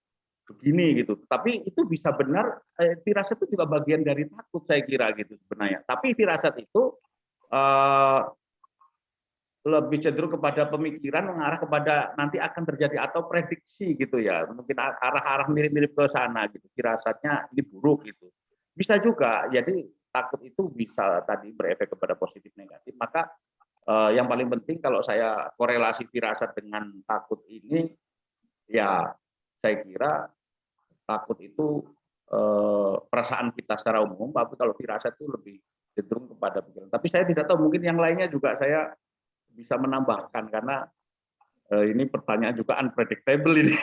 begini gitu. Tapi itu bisa benar, firasat itu juga bagian dari takut saya kira gitu sebenarnya. Tapi firasat itu lebih cenderung kepada pemikiran mengarah kepada nanti akan terjadi atau prediksi gitu ya. Mungkin arah-arah mirip-mirip ke sana gitu. Firasatnya ini buruk gitu. Bisa juga, jadi takut itu bisa tadi berefek kepada positif negatif. Maka yang paling penting kalau saya korelasi firasat dengan takut ini, ya saya kira takut itu perasaan kita secara umum, tapi kalau firasat itu lebih cenderung kepada pikiran. Tapi saya tidak tahu, mungkin yang lainnya juga saya bisa menambahkan karena ini pertanyaan juga unpredictable ini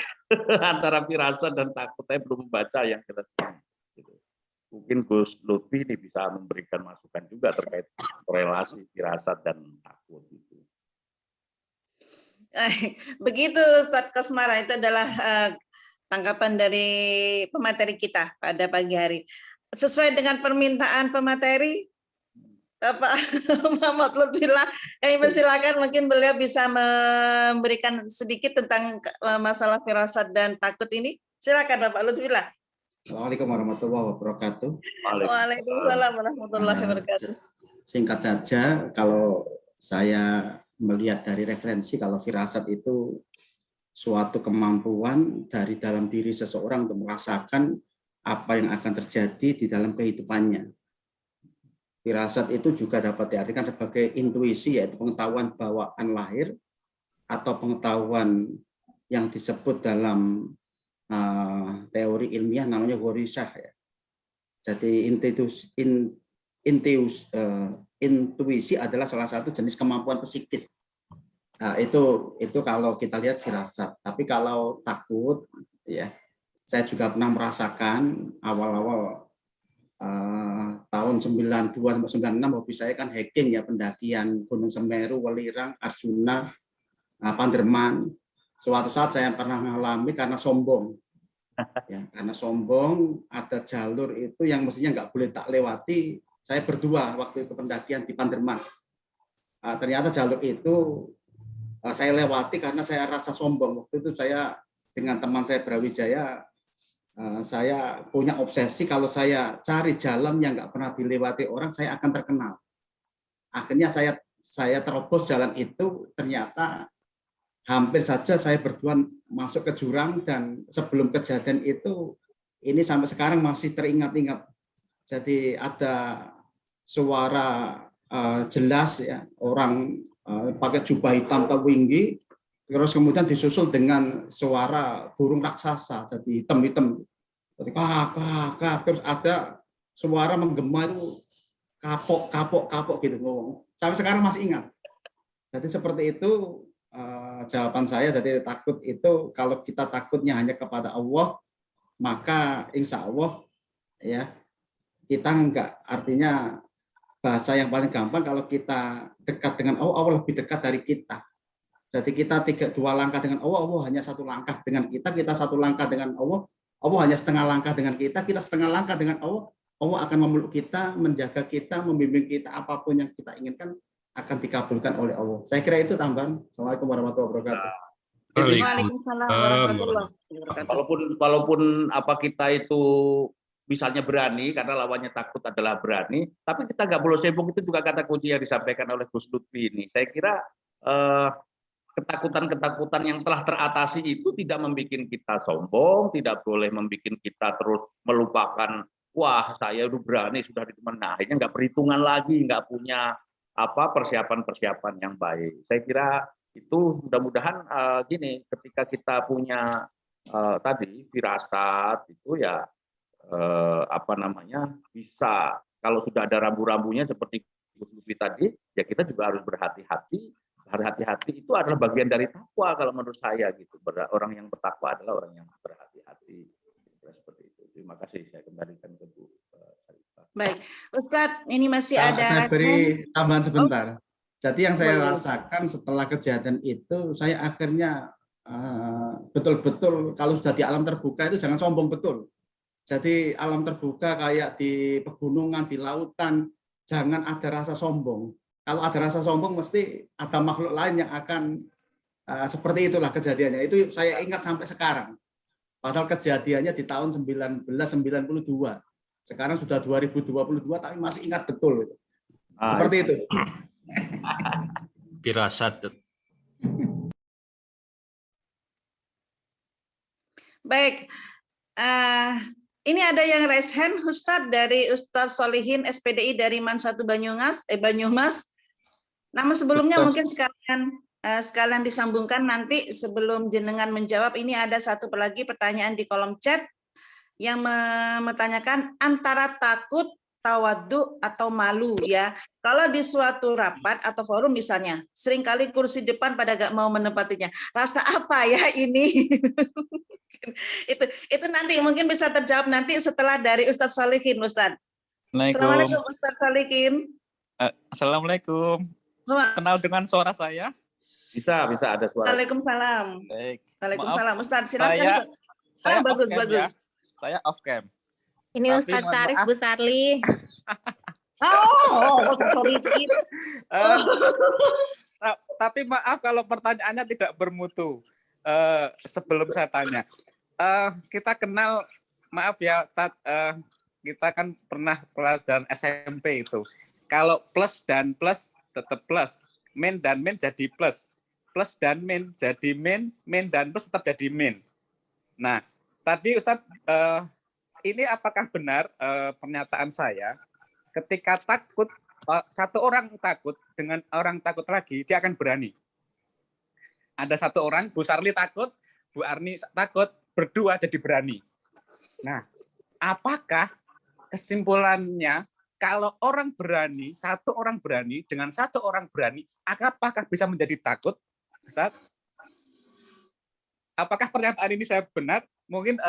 antara firasat dan takut. Saya belum membaca yang jelas ini. Gitu. Mungkin Gus Lutfi ini bisa memberikan masukan juga terkait korelasi firasat dan takut itu. Begitu Ustadz Kosmara, itu adalah tanggapan dari pemateri kita pada pagi hari. Sesuai dengan permintaan pemateri, Pak Muhammad Lutfillah, kami persilakan, mungkin beliau bisa memberikan sedikit tentang masalah firasat dan takut ini. Silakan Bapak Lutfillah. Assalamualaikum warahmatullahi wabarakatuh. Waalaikumsalam warahmatullahi wabarakatuh. Singkat saja, kalau saya melihat dari referensi, kalau firasat itu suatu kemampuan dari dalam diri seseorang untuk merasakan apa yang akan terjadi di dalam kehidupannya. Firasat itu juga dapat diartikan sebagai intuisi, yaitu pengetahuan bawaan lahir atau pengetahuan yang disebut dalam teori ilmiah namanya ghorisah, ya. Jadi intuisi adalah salah satu jenis kemampuan psikis. Nah, itu kalau kita lihat firasat. Tapi kalau takut, ya, saya juga pernah merasakan awal-awal tahun 92 sampai 96, hobi saya kan hiking, ya, pendakian Gunung Semeru, Welirang, Arjuna, Panderman. Suatu saat saya pernah mengalami karena sombong. Ya, karena sombong, ada jalur itu yang mestinya nggak boleh tak lewati. Saya berdua waktu itu pendakian di Panderman. Ternyata jalur itu saya lewati karena saya rasa sombong. Waktu itu saya dengan teman saya Brawijaya, saya punya obsesi kalau saya cari jalan yang nggak pernah dilewati orang, saya akan terkenal. Akhirnya saya terobos jalan itu, ternyata hampir saja saya berdua masuk ke jurang, dan sebelum kejadian itu, ini sampai sekarang masih teringat-ingat. Jadi ada suara jelas, ya, orang pakai jubah hitam terwinggi, terus kemudian disusul dengan suara burung raksasa, jadi hitam-hitam. Jadi kak, terus ada suara menggema itu kapok gitu ngomong. Sampai sekarang masih ingat. Jadi seperti itu jawaban saya. Jadi takut itu, kalau kita takutnya hanya kepada Allah, maka insya Allah, ya, kita enggak, artinya bahasa yang paling gampang, kalau kita dekat dengan Allah, Allah lebih dekat dari kita. Jadi kita dua langkah dengan Allah, Allah hanya satu langkah dengan kita satu langkah dengan Allah, Allah hanya setengah langkah dengan kita setengah langkah dengan Allah. Allah akan memeluk kita, menjaga kita, membimbing kita, apapun yang kita inginkan akan dikabulkan oleh Allah. Saya kira itu tambahan. Assalamualaikum warahmatullahi wabarakatuh. Waalaikumsalam warahmatullahi wabarakatuh. Walaupun apa kita itu misalnya berani, karena lawannya takut adalah berani, tapi kita nggak boleh sibuk. Itu juga kata kunci yang disampaikan oleh Gus Lutfi ini. Saya kira ketakutan-ketakutan yang telah teratasi itu tidak membuat kita sombong, tidak boleh membuat kita terus melupakan, wah saya udah berani, sudah di mana. Akhirnya nggak perhitungan lagi, nggak punya persiapan-persiapan yang baik. Saya kira itu mudah-mudahan gini, ketika kita punya tadi firasat itu, ya, bisa, kalau sudah ada rambu-rambunya seperti Gus Lutfi tadi, ya kita juga harus berhati-hati. Berhati-hati itu adalah bagian dari takwa kalau menurut saya, gitu. Orang yang bertakwa adalah orang yang berhati-hati. Seperti itu. Terima kasih, saya kembalikan ke Bu Sarifah. Baik, Ustadz, ini masih Saya ada. beri tambahan sebentar. Jadi yang saya Boleh. rasakan setelah kejadian itu, saya akhirnya betul-betul kalau sudah di alam terbuka itu jangan sombong betul. Jadi alam terbuka kayak di pegunungan, di lautan, jangan ada rasa sombong. Kalau ada rasa sombong, mesti ada makhluk lain yang akan seperti itulah kejadiannya. Itu saya ingat sampai sekarang. Padahal kejadiannya di tahun 1992. Sekarang sudah 2022, tapi masih ingat betul. Seperti itu. Firasat. Baik. Ini ada yang raise hand, Ustadz, dari Ustadz Solihin SPDI dari Man 1 Banyumas. Namun sebelumnya mungkin sekalian disambungkan nanti sebelum jenengan menjawab. Ini ada satu lagi pertanyaan di kolom chat yang bertanyakan antara takut tawadhu atau malu ya. Kalau di suatu rapat atau forum misalnya, seringkali kursi depan pada gak mau menempatinya. Rasa apa ya ini? itu nanti mungkin bisa terjawab nanti setelah dari Ustadz Solihin, Ustadz. Assalamualaikum. Assalamualaikum Ustadz Solihin. Assalamualaikum. Kenal dengan suara saya? Bisa ada suara. Waalaikumsalam. Baik. Waalaikumsalam. Maaf, Ustadz silakan. saya bagus, off cam bagus. ya. Saya off cam. Ini Tapi Ustadz mohon Sarif maaf. Bu Sarli. Sorry. Tapi maaf kalau pertanyaannya tidak bermutu. Sebelum saya tanya, kita kenal, maaf ya, Ustadz, kita kan pernah pelajaran SMP itu. Kalau plus dan plus tetap plus, min dan min jadi plus dan min jadi min dan plus tetap jadi min. Nah, tadi Ustadz, ini apakah benar pernyataan saya? Ketika takut, satu orang takut dengan orang takut lagi, dia akan berani. Ada satu orang, Bu Sarli takut, Bu Arni takut, berdua jadi berani. Nah, apakah kesimpulannya kalau orang berani, satu orang berani dengan satu orang berani, apakah bisa menjadi takut, Ustaz? Apakah pernyataan ini saya benar? Mungkin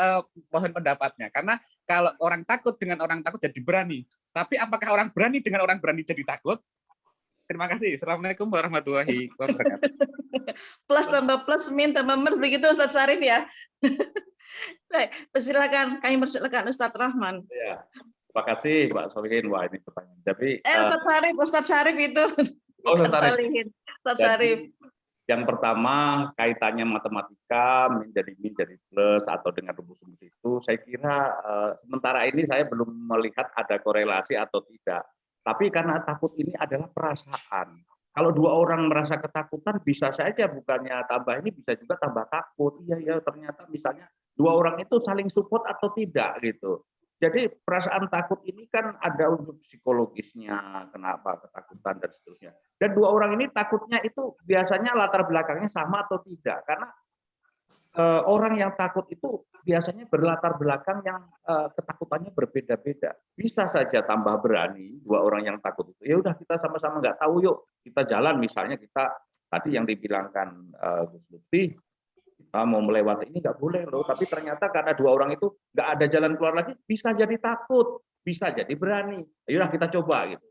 mohon pendapatnya. Karena kalau orang takut dengan orang takut jadi berani. Tapi apakah orang berani dengan orang berani jadi takut? Terima kasih. Assalamualaikum warahmatullahi wabarakatuh. Plus tambah plus, min tambah min, begitu Ustadz Sarif ya. Baik, persilakan, kami persilakan Ustadz Rahman. Ya. Terima kasih Pak Solihin. Wah, ini pertanyaan. Tapi Ustadz Sarif itu. Ustadz Sarif. Solihin. Ustadz Sarif. Yang pertama kaitannya matematika menjadi plus atau dengan rumus-rumus itu, saya kira sementara ini saya belum melihat ada korelasi atau tidak. Tapi karena takut ini adalah perasaan. Kalau dua orang merasa ketakutan bisa saja bukannya tambah ini bisa juga tambah takut. Iya ternyata misalnya dua orang itu saling support atau tidak gitu. Jadi perasaan takut ini kan ada unsur psikologisnya, kenapa ketakutan dan seterusnya. Dan dua orang ini takutnya itu biasanya latar belakangnya sama atau tidak. Karena orang yang takut itu biasanya berlatar belakang yang ketakutannya berbeda-beda. Bisa saja tambah berani dua orang yang takut itu. Ya udah kita sama-sama nggak tahu yuk kita jalan misalnya kita tadi yang dibilangkan Gus Lutfi. Kita mau melewati ini nggak boleh loh, tapi ternyata karena dua orang itu nggak ada jalan keluar lagi, bisa jadi takut, bisa jadi berani. Ayolah kita coba gitu.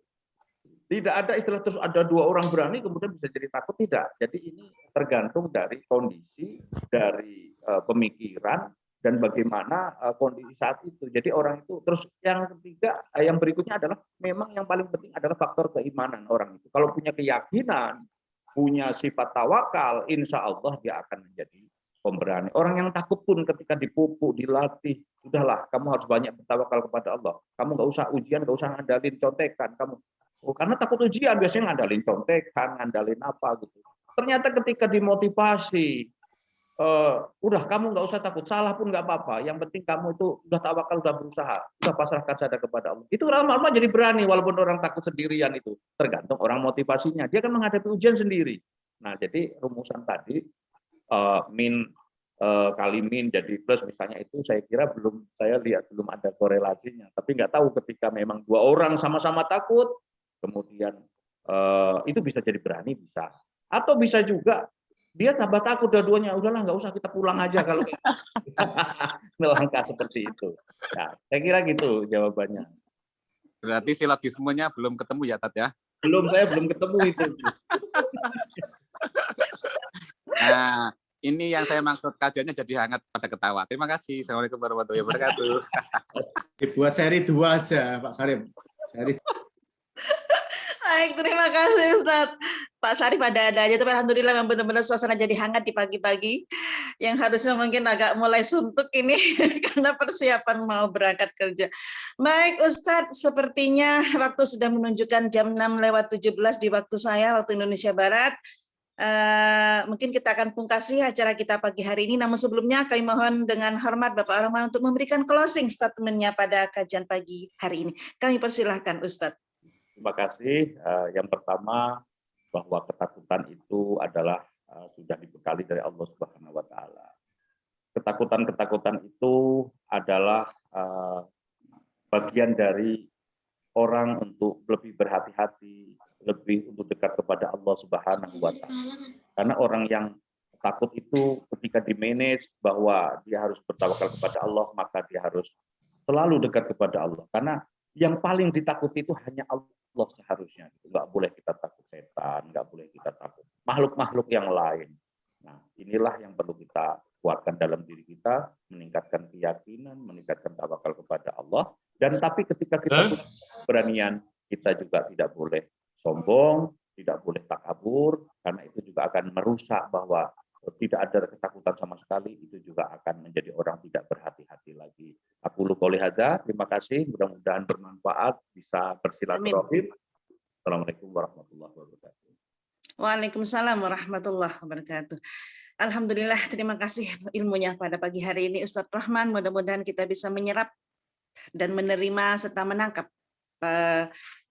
Tidak ada istilah terus ada dua orang berani kemudian bisa jadi takut, tidak. Jadi ini tergantung dari kondisi, dari pemikiran dan bagaimana kondisi saat itu. Jadi orang itu terus yang ketiga, yang berikutnya adalah memang yang paling penting adalah faktor keimanan orang itu. Kalau punya keyakinan, punya sifat tawakal, insya Allah dia akan menjadi pemberani. Orang yang takut pun ketika dipupuk, dilatih, udahlah, kamu harus banyak bertawakal kepada Allah. Kamu nggak usah ujian, nggak usah ngandalin contekan. Karena takut ujian biasanya ngandalin contekan, ngandalin apa gitu. Ternyata ketika dimotivasi, udah kamu nggak usah takut, salah pun nggak apa-apa. Yang penting kamu itu udah tawakal, udah berusaha, udah pasrahkan saja kepada Allah. Itu lama-lama jadi berani walaupun orang takut sendirian itu. Tergantung orang motivasinya. Dia akan menghadapi ujian sendiri. Nah, jadi rumusan tadi min kali min jadi plus misalnya itu saya kira saya lihat belum ada korelasinya. Tapi nggak tahu ketika memang dua orang sama-sama takut, kemudian itu bisa jadi berani bisa. Atau bisa juga dia tambah takut dua-duanya, udahlah nggak usah kita pulang aja kalau melangkah seperti itu. Nah, saya kira gitu jawabannya. Berarti silogismenya belum ketemu ya, Tat ya? Saya belum ketemu itu. Nah, ini yang saya maksud kajiannya jadi hangat pada ketawa. Terima kasih. Assalamualaikum warahmatullahi wabarakatuh. Buat seri 2 aja, Pak Sarif. Seri. Baik, terima kasih Ustadz. Pak Sarif ada aja, tapi alhamdulillah memang benar-benar suasana jadi hangat di pagi-pagi. Yang harusnya mungkin agak mulai suntuk ini karena persiapan mau berangkat kerja. Baik Ustadz, sepertinya waktu sudah menunjukkan jam 6:17 di waktu saya, waktu Indonesia Barat. Mungkin kita akan pungkasi acara kita pagi hari ini. Namun sebelumnya kami mohon dengan hormat Bapak Rahman untuk memberikan closing statement-nya pada kajian pagi hari ini. Kami persilahkan Ustadz. Terima kasih. Yang pertama bahwa ketakutan itu adalah sudah dibekali dari Allah Subhanahu wa taala. Ketakutan-ketakutan itu adalah bagian dari orang untuk lebih berhati-hati, lebih untuk dekat kepada Allah Subhanahu wa Ta'ala. Karena orang yang takut itu ketika di-manage bahwa dia harus bertawakal kepada Allah, maka dia harus selalu dekat kepada Allah. Karena yang paling ditakuti itu hanya Allah seharusnya. Nggak boleh kita takut setan, nggak boleh kita takut makhluk-makhluk yang lain. Nah, inilah yang perlu kita kuatkan dalam diri kita, meningkatkan keyakinan, meningkatkan tawakal kepada Allah. Dan tapi ketika kita punya keberanian, kita juga tidak boleh sombong, tidak boleh takabur, karena itu juga akan merusak bahwa tidak ada ketakutan sama sekali, itu juga akan menjadi orang tidak berhati-hati lagi. Aku qouli hadza, terima kasih, mudah-mudahan bermanfaat, bisa bersilaturahim. Assalamualaikum warahmatullahi wabarakatuh. Waalaikumsalam warahmatullahi wabarakatuh. Alhamdulillah, terima kasih ilmunya pada pagi hari ini Ustadz Rahman. Mudah-mudahan kita bisa menyerap dan menerima serta menangkap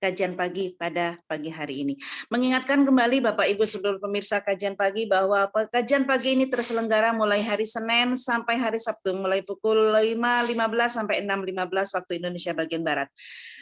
kajian pagi pada pagi hari ini. Mengingatkan kembali Bapak Ibu seluruh pemirsa kajian pagi bahwa kajian pagi ini terselenggara mulai hari Senin sampai hari Sabtu mulai pukul 5.15 sampai 6.15 waktu Indonesia bagian Barat.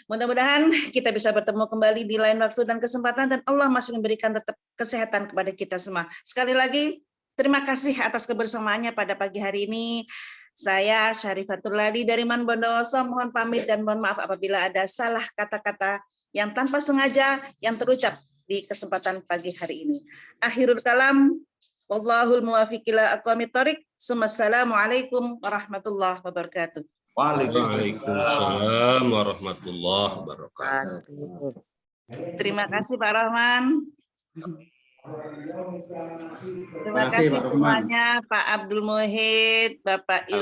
Mudah-mudahan kita bisa bertemu kembali di lain waktu dan kesempatan dan Allah masih memberikan tetap kesehatan kepada kita semua. Sekali lagi terima kasih atas kebersamaannya pada pagi hari ini. Saya Syarifatul Lali dari Man Bondowoso mohon pamit dan mohon maaf apabila ada salah kata-kata yang tanpa sengaja yang terucap di kesempatan pagi hari ini. Akhirul kalam, wallahul muwaffiq ila aqwamit thoriq. Assalamualaikum warahmatullahi wabarakatuh. Waalaikumsalam warahmatullahi wabarakatuh. Terima kasih Pak Rahman. Terima kasih, kasih Pak Rahman. semuanya, Pak Abdul Muhid, Bapak